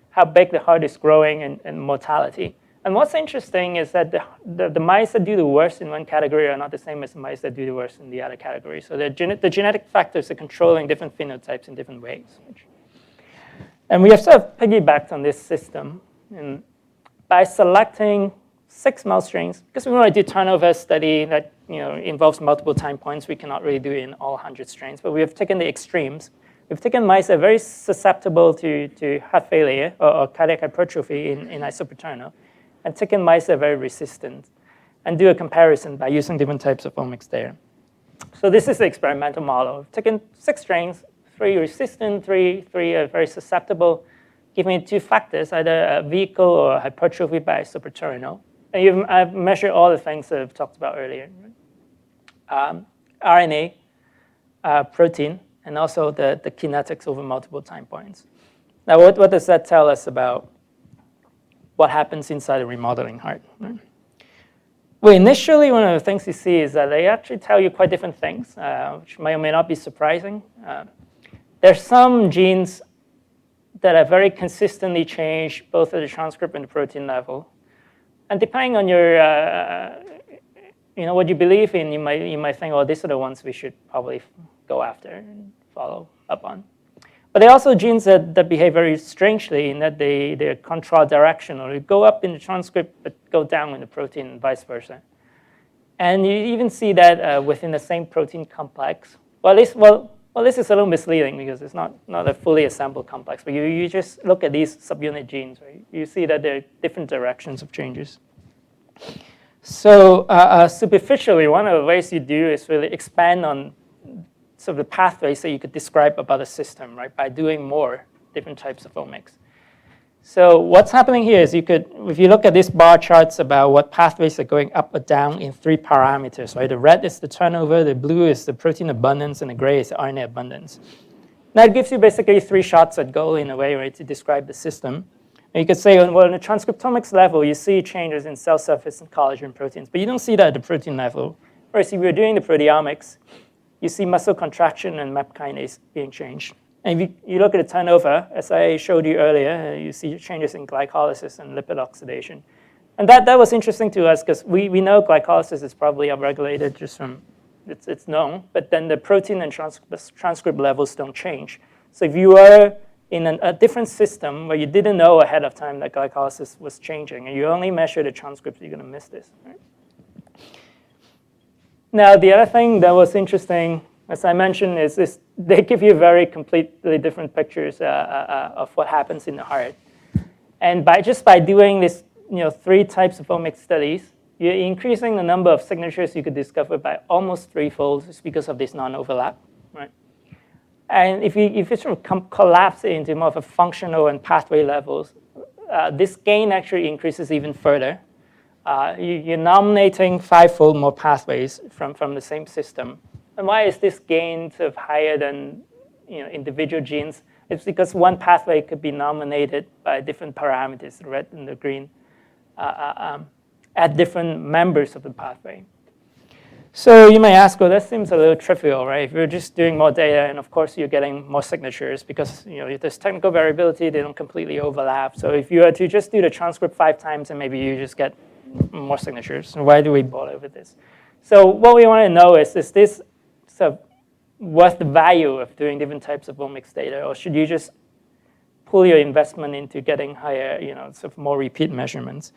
how big the heart is growing, and mortality. And what's interesting is that the mice that do the worst in one category are not the same as the mice that do the worst in the other category. So the genetic factors are controlling different phenotypes in different ways. And we have sort of piggybacked on this system by selecting 6 mouse strains, because we want to do turnover study that involves multiple time points. We cannot really do it in all 100 strains, but we have taken the extremes. We've taken mice that are very susceptible to heart failure or cardiac hypertrophy in isopaterno, and taken mice that are very resistant, and do a comparison by using different types of omics data. So this is the experimental model. We've taken 6 strains, 3 resistant, 3 are very susceptible, giving it 2 factors, either a vehicle or hypertrophy by isopaterno. And I've measured all the things that I've talked about earlier. RNA, protein, and also the kinetics over multiple time points. Now, what does that tell us about what happens inside a remodeling heart? Right? Well, initially, one of the things you see is that they actually tell you quite different things, which may or may not be surprising. There's some genes that are very consistently changed, both at the transcript and the protein level. And depending on your, what you believe in, you might think, oh, these are the ones we should probably go after and follow up on. But there are also genes that behave very strangely in that they're contra-directional. They go up in the transcript, but go down in the protein and vice versa. And you even see that within the same protein complex. Well, this is a little misleading because it's not a fully assembled complex. But you just look at these subunit genes, right? You see that there are different directions of changes. So superficially, one of the ways you do is really expand on sort of the pathways that you could describe about a system, right, by doing more different types of omics. So what's happening here is if you look at these bar charts about what pathways are going up or down in 3 parameters, right? The red is the turnover, the blue is the protein abundance, and the gray is the RNA abundance. Now it gives you basically 3 shots at goal in a way, right, to describe the system. And you could say, well, on the transcriptomics level, you see changes in cell surface and collagen proteins, but you don't see that at the protein level. Whereas if you're doing the proteomics, you see muscle contraction and MAP kinase being changed. And if you look at the turnover, as I showed you earlier, you see changes in glycolysis and lipid oxidation. And that was interesting to us because we know glycolysis is probably upregulated just from, it's known, but then the protein and transcript levels don't change. So if you are in a different system where you didn't know ahead of time that glycolysis was changing, and you only measure the transcripts, you're going to miss this. Right? Now, the other thing that was interesting, as I mentioned, is they give you very completely different pictures of what happens in the heart. And just by doing this, 3 types of omics studies, you're increasing the number of signatures you could discover by almost 3-fold just because of this non-overlap, right? And if you sort of collapse it into more of a functional and pathway levels, this gain actually increases even further. You're nominating 5-fold more pathways from the same system. And why is this gain sort of higher than individual genes? It's because one pathway could be nominated by different parameters, the red and the green, at different members of the pathway. So you may ask, well, that seems a little trivial, right? If you're just doing more data, and of course you're getting more signatures because there's technical variability, they don't completely overlap. So if you were to just do the transcript 5 times, and maybe you just get more signatures. Why do we bother with this? So what we want to know is this sort of worth the value of doing different types of omics data, or should you just pull your investment into getting higher, sort of more repeat measurements?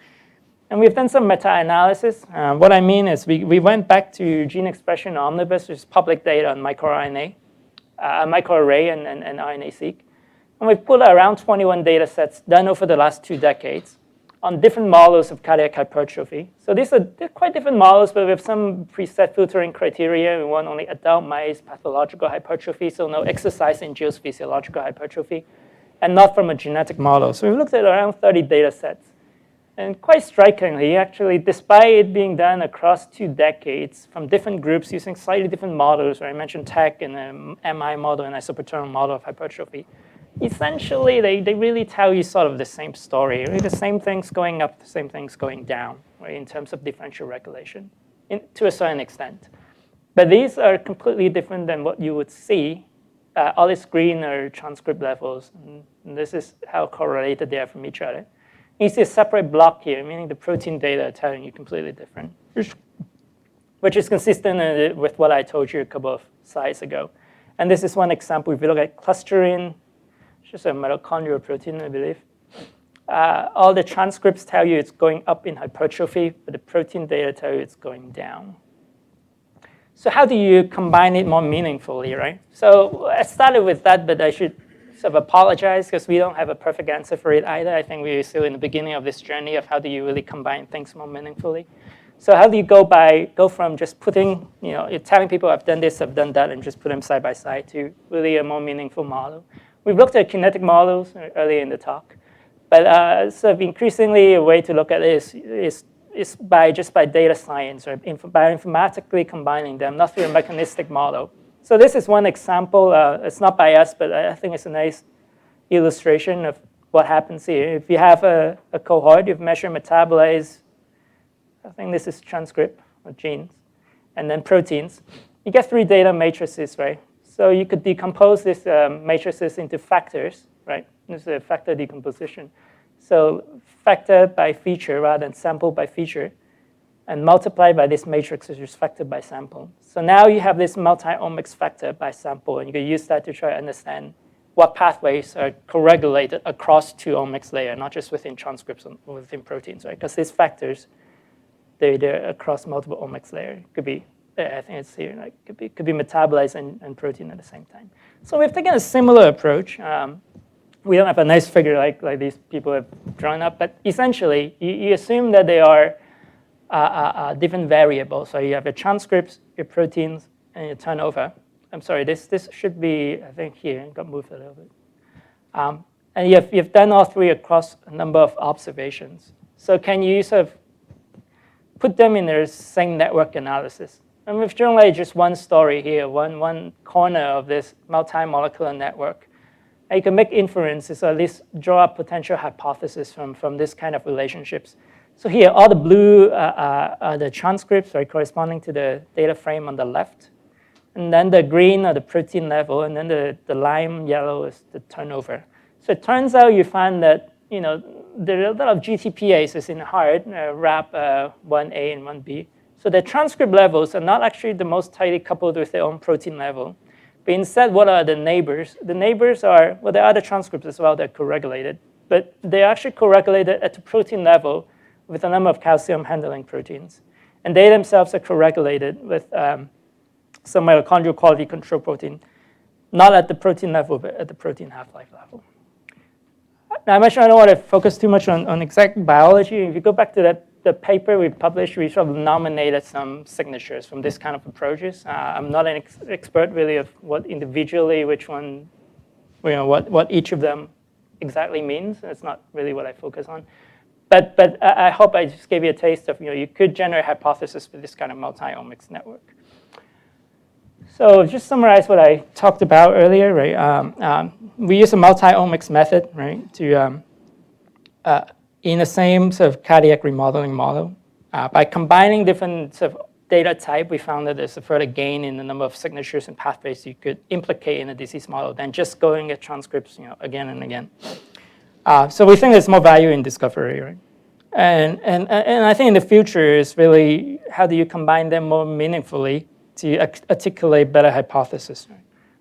And we've done some meta-analysis. What I mean is we went back to Gene Expression Omnibus, which is public data on microRNA, microarray and RNA-seq. And we've pulled around 21 data sets done over the last 2 decades on different models of cardiac hypertrophy. So they're quite different models, but we have some preset filtering criteria. We want only adult mice, pathological hypertrophy, so no exercise-induced physiological hypertrophy, and not from a genetic model. So we looked at around 30 data sets. And quite strikingly, actually, despite it being done across 2 decades from different groups using slightly different models, where I mentioned TEC and the MI model and isopaterno model of hypertrophy, essentially, they really tell you sort of the same story. Right? The same things going up, the same things going down, right, in terms of differential regulation, to a certain extent. But these are completely different than what you would see. All this green are transcript levels, and this is how correlated they are from each other. You see a separate block here, meaning the protein data are telling you completely different, which is consistent with what I told you a couple of slides ago. And this is one example. If you look at clusterin, which is a mitochondrial protein, I believe, all the transcripts tell you it's going up in hypertrophy, but the protein data tell you it's going down. So how do you combine it more meaningfully, right? So I started with that, but I should sort of apologize because we don't have a perfect answer for it either. I think we're still in the beginning of this journey of how do you really combine things more meaningfully. So how do you go from just putting, you're telling people I've done this, I've done that, and just put them side by side to really a more meaningful model? We've looked at kinetic models earlier in the talk, but sort of increasingly a way to look at it is by data science, or by informatically combining them, not through a mechanistic model. So this is one example. It's not by us, but I think it's a nice illustration of what happens here. If you have a cohort, you've measured metabolites, I think this is transcript or genes, and then proteins. You get 3 data matrices, right? So you could decompose these matrices into factors, right? This is a factor decomposition. So factor by feature rather than sample by feature, and multiply by this matrix, which is factor by sample. So now you have this multi-omics factor by sample, and you can use that to try to understand what pathways are co-regulated across 2 omics layers, not just within transcripts or within proteins, right? Because these factors, they're across multiple omics layers. Could be, I think it's here, like could be metabolites and protein at the same time. So we've taken a similar approach. We don't have a nice figure like these people have drawn up, but essentially, you assume that they are different variables. So you have your transcripts, your proteins, and your turnover. I'm sorry, this should be, I think here, it got moved a little bit. And you've done all 3 across a number of observations. So can you sort of put them in their same network analysis? And we've shown like just one story here, one corner of this multi-molecular network. And you can make inferences, or at least draw up potential hypotheses from this kind of relationships. So here, all the blue are the transcripts, right, corresponding to the data frame on the left. And then the green are the protein level, and then the lime yellow is the turnover. So it turns out you find that there are a lot of GTPases in the heart, RAP 1A and 1B. So the transcript levels are not actually the most tightly coupled with their own protein level. But instead, what are the neighbors? The neighbors are, well, there are the transcripts as well that are co-regulated. But they're actually co-regulated at the protein level with a number of calcium handling proteins. And they themselves are co-regulated with some mitochondrial quality control protein, not at the protein level, but at the protein half-life level. Now, I mentioned I don't want to focus too much on exact biology. If you go back to the paper we published, we sort of nominated some signatures from this kind of approaches. I'm not an expert really of what individually, which one, what each of them exactly means. It's not really what I focus on. But I hope I just gave you a taste of, you could generate hypotheses with this kind of multi-omics network. So just summarize what I talked about earlier, right? We use a multi-omics method, right, to in the same sort of cardiac remodeling model. By combining different sort of data type, we found that there's a further gain in the number of signatures and pathways you could implicate in a disease model than just going at transcripts, again and again. So we think there's more value in discovery, right? And I think in the future is really how do you combine them more meaningfully to articulate better hypotheses.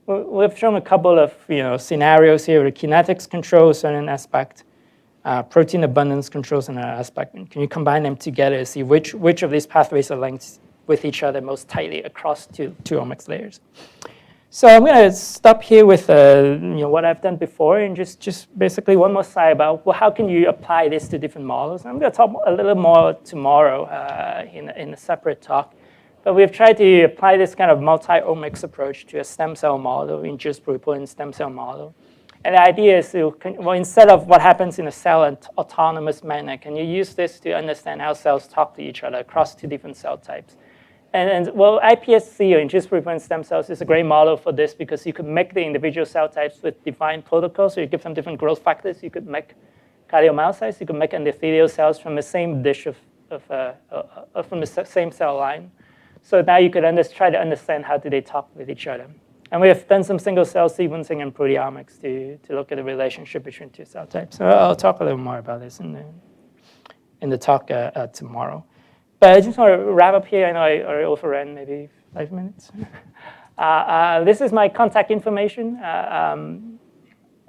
Right? We've shown a couple of scenarios here. The kinetics controls certain aspect, protein abundance controls another aspect. And can you combine them together to see which of these pathways are linked with each other most tightly across two omics layers? So I'm going to stop here with what I've done before, and just basically one more slide about how can you apply this to different models. I'm going to talk a little more tomorrow in a separate talk. But we've tried to apply this kind of multi-omics approach to a stem cell model, induced pluripotent stem cell model. And the idea is instead of what happens in a cell in autonomous manner, can you use this to understand how cells talk to each other across 2 different cell types? And iPSC, or induced pluripotent stem cells, is a great model for this because you could make the individual cell types with defined protocols. So you give them different growth factors. You could make cardiomyocytes. You could make endothelial cells from the same dish from the same cell line. So now you could try to understand how do they talk with each other. And we have done some single-cell sequencing and proteomics to look at the relationship between 2 cell types. So I'll talk a little more about this in the talk tomorrow. But I just want to wrap up here. I know I already overran maybe 5 minutes. This is my contact information and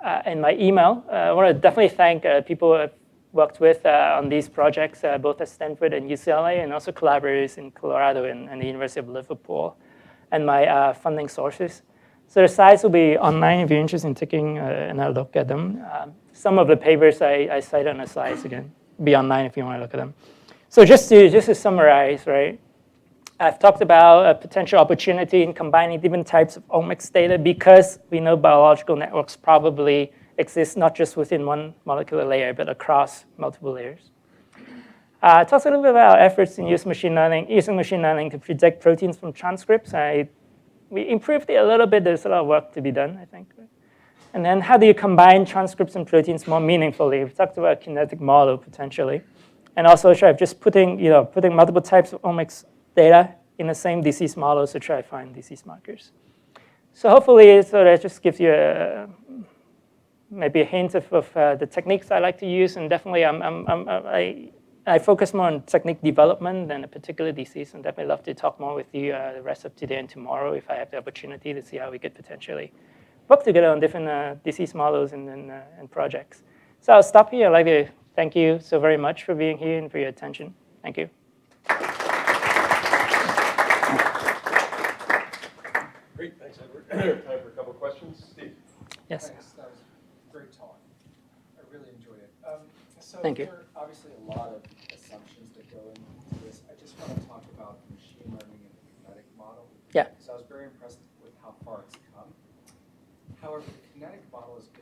my email. I want to definitely thank people I've worked with on these projects, both at Stanford and UCLA, and also collaborators in Colorado and the University of Liverpool. and my funding sources. So the slides will be online if you're interested in taking another look at them. Some of the papers I cite on the slides, again, be online if you want to look at them. So just to summarize, right? I've talked about a potential opportunity in combining different types of omics data because we know biological networks probably exist not just within one molecular layer, but across multiple layers. Talks a little bit about our efforts in using machine learning to predict proteins from transcripts. We improved it a little bit. There's a lot of work to be done, I think. And then how do you combine transcripts and proteins more meaningfully? We've talked about a kinetic model potentially. And also try just putting multiple types of omics data in the same disease models to try to find disease markers. So hopefully, that just gives you maybe a hint of the techniques I like to use. And definitely, I focus more on technique development than a particular disease. And definitely love to talk more with you the rest of today and tomorrow if I have the opportunity to see how we could potentially work together on different disease models and projects. So I'll stop here. I'd like to thank you so very much for being here and for your attention. Thank you. Great, thanks, Edward. Time for a couple of questions. Steve. Yes. Thanks. That was a great talk. I really enjoyed it. So Thank you. there are obviously a lot of assumptions that go into this. I just want to talk about machine learning and the kinetic model. Yeah. So I was very impressed with how far it's come. However, the kinetic model is the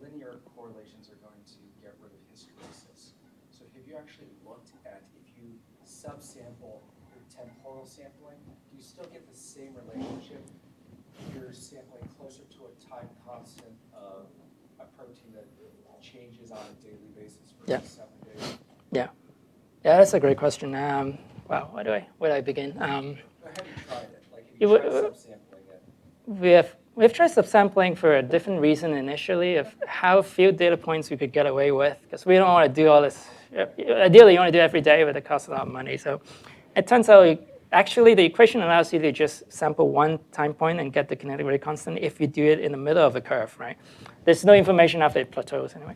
linear correlations are going to get rid of hysteresis. So have you actually looked at if you subsample your temporal sampling, do you still get the same relationship? You're sampling closer to a time constant of a protein that changes on a daily basis for 7 days? Yeah, that's a great question. Wow, where do I begin? Have you tried it? Like, have you tried subsampling it? We've tried subsampling for a different reason initially of how few data points we could get away with, because we don't want to do all this. Ideally, you want to do it every day, but it costs a lot of money. So it turns out, actually, the equation allows you to just sample one time point and get the kinetic rate constant if you do it in the middle of a curve, right? There's no information after it plateaus anyway.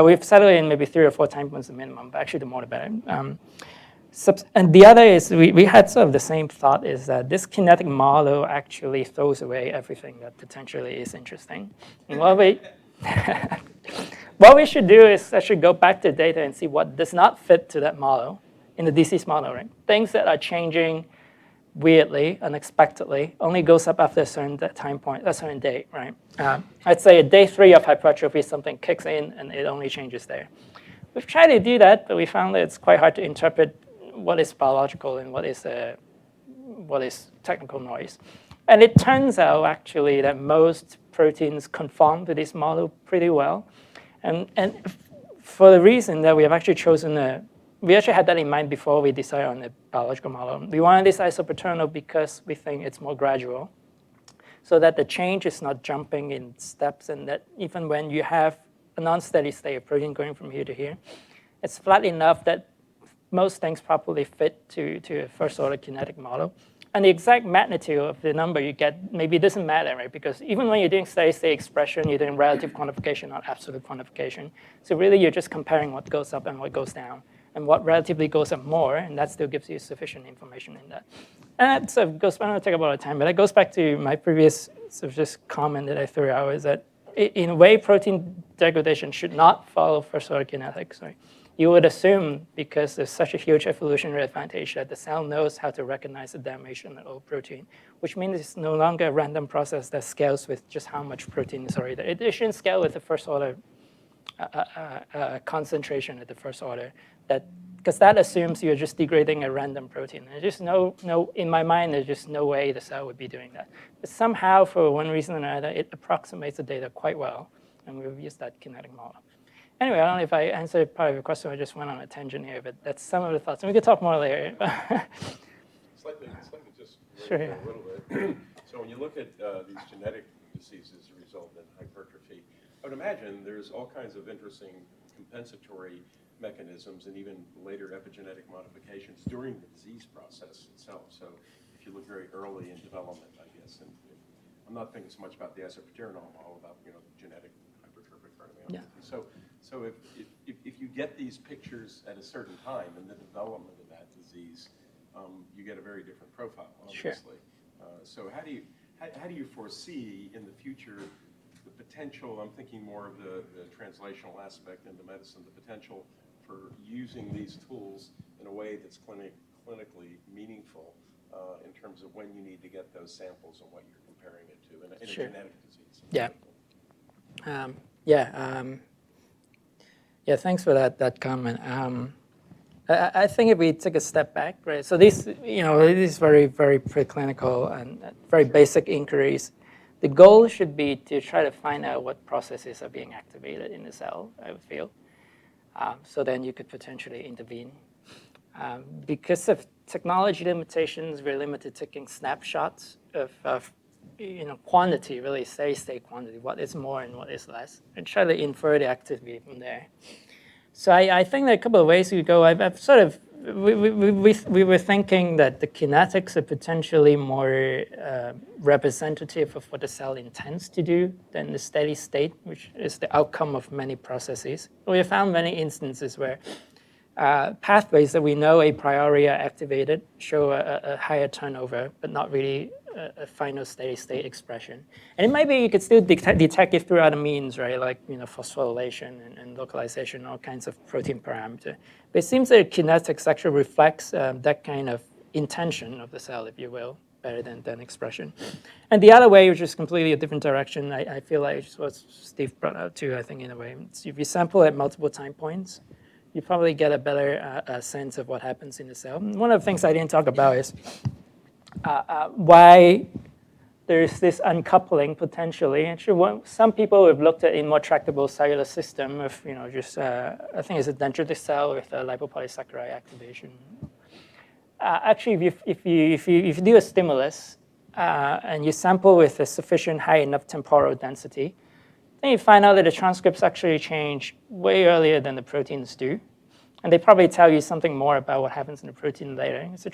We've settled in maybe 3 or 4 time points the minimum, but actually the more the better. And the other is we had sort of the same thought is that this kinetic model actually throws away everything that potentially is interesting. And what we should do is actually go back to data and see what does not fit to that model in the disease model, right? Things that are changing weirdly, unexpectedly, only goes up after a certain time point, a certain date, right? I'd say at day 3 of hypertrophy, something kicks in and it only changes there. We've tried to do that, but we found that it's quite hard to interpret what is biological and what is technical noise. And it turns out actually that most proteins conform to this model pretty well. And for the reason that we have actually chosen we actually had that in mind before we decided on the biological model. We wanted this isopaternal because we think it's more gradual, so that the change is not jumping in steps, and that even when you have a non-steady state of protein going from here to here, it's flat enough that most things properly fit to a first-order kinetic model. And the exact magnitude of the number you get maybe doesn't matter, right? Because even when you're doing steady-state expression, you're doing relative quantification, not absolute quantification. So really, you're just comparing what goes up and what goes down, and what relatively goes up more, and that still gives you sufficient information in that. And that sort of goes, I don't want to take up a lot of time, but that goes back to my previous sort of just comment that I threw out, is that in a way, protein degradation should not follow first-order kinetics, right? You would assume, because there's such a huge evolutionary advantage, that the cell knows how to recognize the damage in the old protein, which means it's no longer a random process that scales with just how much protein is already there. It shouldn't scale with the first order concentration at the first order, because that assumes you're just degrading a random protein. There's just in my mind, there's just no way the cell would be doing that. But somehow, for one reason or another, it approximates the data quite well, and we've used that kinetic model. Anyway, I don't know if I answered part of your question. I just went on a tangent here, but that's some of the thoughts. And we could talk more later. Slightly just Sure. a little bit. So when you look at these genetic diseases that result in hypertrophy, I would imagine there's all kinds of interesting compensatory mechanisms and even later epigenetic modifications during the disease process itself. So if you look very early in development, I guess, and I'm not thinking so much about the isopaternal, I'm all about genetic hypertrophic cardiomyopathy. Yeah. So if you get these pictures at a certain time in the development of that disease, you get a very different profile, Sure. obviously. So how do you foresee in the future the potential, I'm thinking more of the translational aspect into medicine, the potential for using these tools in a way that's clinically meaningful in terms of when you need to get those samples and what you're comparing it to in a Sure. genetic disease? Yeah. Yeah, thanks for that comment. I think if we take a step back, right? So these very, very preclinical and very basic inquiries. The goal should be to try to find out what processes are being activated in the cell, I would feel. So then you could potentially intervene. Because of technology limitations, we're limited to taking snapshots of quantity, really steady-state quantity, what is more and what is less, and try to infer the activity from there. So I think there are a couple of ways we go. I've sort of, we were thinking that the kinetics are potentially more representative of what the cell intends to do than the steady state, which is the outcome of many processes. We have found many instances where pathways that we know a priori are activated show a higher turnover, but not really a final steady state expression. And it might be you could still detect it through other means, right? Like phosphorylation and localization, all kinds of protein parameter. But it seems that kinetics actually reflects that kind of intention of the cell, if you will, better than expression. And the other way, which is completely a different direction, I feel like it's what Steve brought out too, I think, in a way. It's if you sample at multiple time points, you probably get a better sense of what happens in the cell. And one of the things I didn't talk about is why there's this uncoupling potentially. Actually, some people have looked at a more tractable cellular system of, just I think it's a dendritic cell with a lipopolysaccharide activation. Actually, if you do a stimulus and you sample with a sufficient high enough temporal density, then you find out that the transcripts actually change way earlier than the proteins do. And they probably tell you something more about what happens in the protein later. So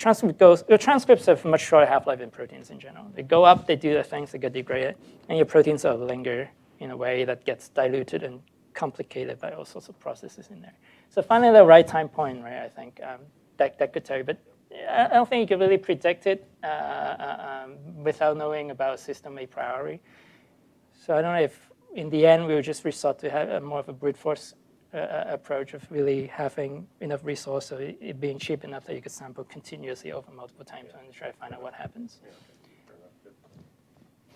your transcripts have much shorter half-life than proteins in general. They go up, they do their things, they get degraded, and your proteins sort of linger in a way that gets diluted and complicated by all sorts of processes in there. So finding the right time point, right, I think that could tell you. But I don't think you can really predict it without knowing about a system a priori. So I don't know if in the end we would just resort to have more of a brute force approach of really having enough resource, so it being cheap enough that you could sample continuously over multiple times and try to find out what happens. Yeah, okay. Fair enough. Good.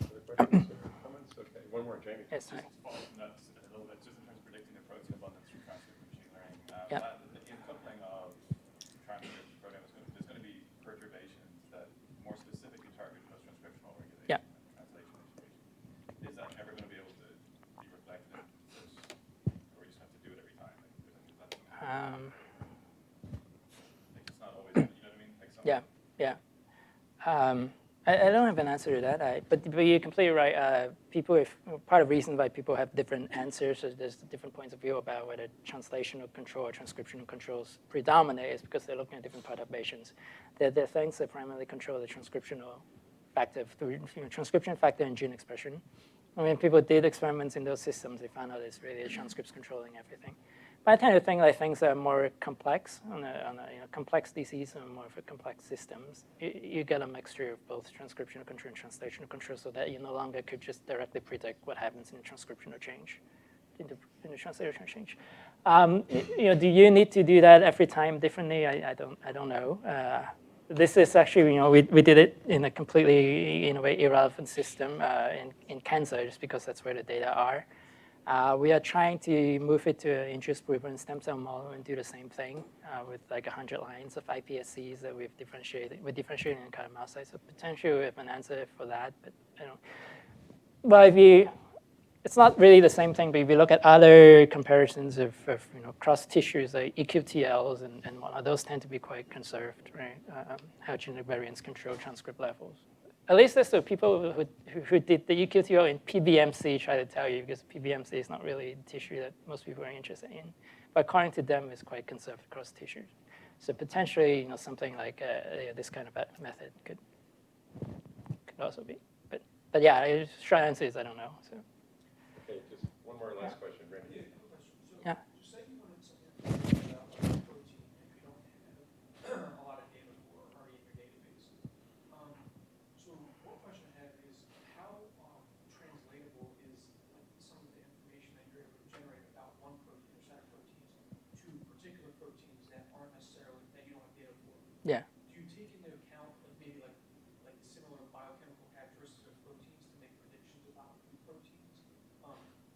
Other questions or comments? Okay, one more, Jamie. Yes, sorry. Just following from that a little bit, just in terms of predicting the protein abundance through transcript machine learning. Yeah. The uncoupling of transcript proteins, there's going to be perturbations that more specifically target post-transcriptional regulation and translation initiation. Is that ever going to be able to be reflected in this, or you just have to do it every time? Like it's not always, you know what I mean? Like Yeah. I don't have an answer to that. But you're completely right. Part of the reason why people have different answers, or there's different points of view about whether translational control or transcriptional controls predominate, is because they're looking at different perturbations. There are things that primarily control the transcriptional factor, transcription factor and gene expression. When people did experiments in those systems, they found out it's really the transcripts controlling everything. But I tend to think like things that are more complex, on a complex disease and more of a complex systems, you get a mixture of both transcriptional control and translational control, so that you no longer could just directly predict what happens in the transcriptional change, in the translational change. Do you need to do that every time differently? I don't know. This is actually, we did it in a completely, in a way, irrelevant system in cancer, just because that's where the data are. We are trying to move it to an induced-proven stem cell model and do the same thing with like 100 lines of iPSCs that we've differentiated. We're differentiating in cardiomyocytes, so potentially we have an answer for that. But well, it's not really the same thing. But if you look at other comparisons of cross tissues like EQTLs and whatnot, those tend to be quite conserved, right? How genetic variants control transcript levels. At least that's what people who did the EQTL in PBMC try to tell you, because PBMC is not really the tissue that most people are interested in. But according to them, it's quite conserved across tissues. So potentially, something like this kind of method could also be. But yeah, the short answer is I don't know. So. Okay, just one more last question, Randy. Yeah. You say you wanted something about protein if you don't have a lot of data for, or you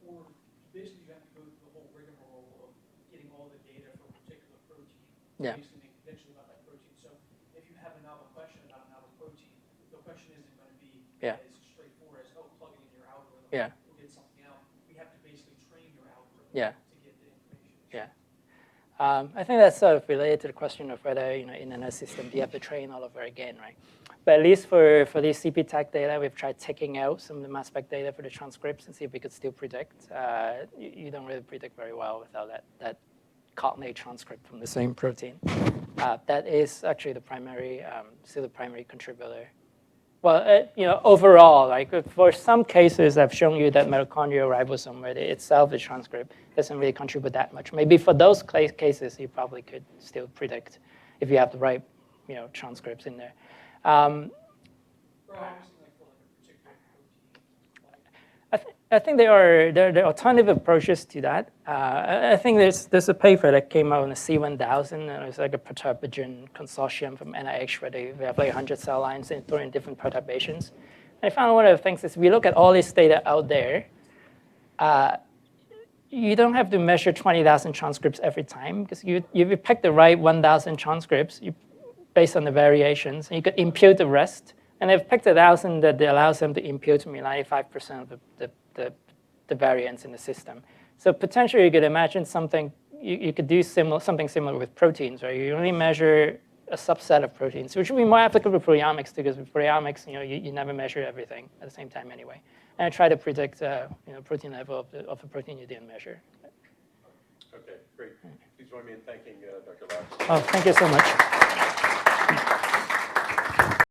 or basically you have to go through the whole rigmarole of getting all the data for a particular protein. Yeah. Basically make a prediction about that protein. So if you have a novel question about a novel protein, the question isn't going to be Yeah. as straightforward as, oh, plug it in your algorithm. Yeah. We'll get something out. We have to basically train your algorithm Yeah. to get the information. Yeah. I think that's sort of related to the question of whether, in a system, do you have to train all over again, right? But at least for these CP-TAC data, we've tried taking out some of the mass spec data for the transcripts and see if we could still predict. You don't really predict very well without that cognate transcript from the same protein. That is actually the primary, still the primary contributor. Well, overall, like for some cases, I've shown you that mitochondrial ribosome, where itself, the transcript, doesn't really contribute that much. Maybe for those cases, you probably could still predict if you have the right, transcripts in there. Or obviously, like for like a particular protein. I think there are alternative approaches to that. I think there's a paper that came out in the C1000, and it's like a perturbogen consortium from NIH where they have like 100 cell lines and throw in different perturbations. And I found one of the things is we look at all this data out there, you don't have to measure 20,000 transcripts every time, because if you pick the right 1,000 transcripts based on the variations, and you could impute the rest. And they've picked 1,000 that allows them to impute to me 95% of the variance in the system. So potentially you could imagine something, you could do something similar with proteins, right? You only measure a subset of proteins, which would be more applicable to proteomics, because with proteomics, you never measure everything at the same time anyway. And I try to predict protein level of a protein you didn't measure. Okay, great. Please join me in thanking Dr. Lau. Oh, thank you so much.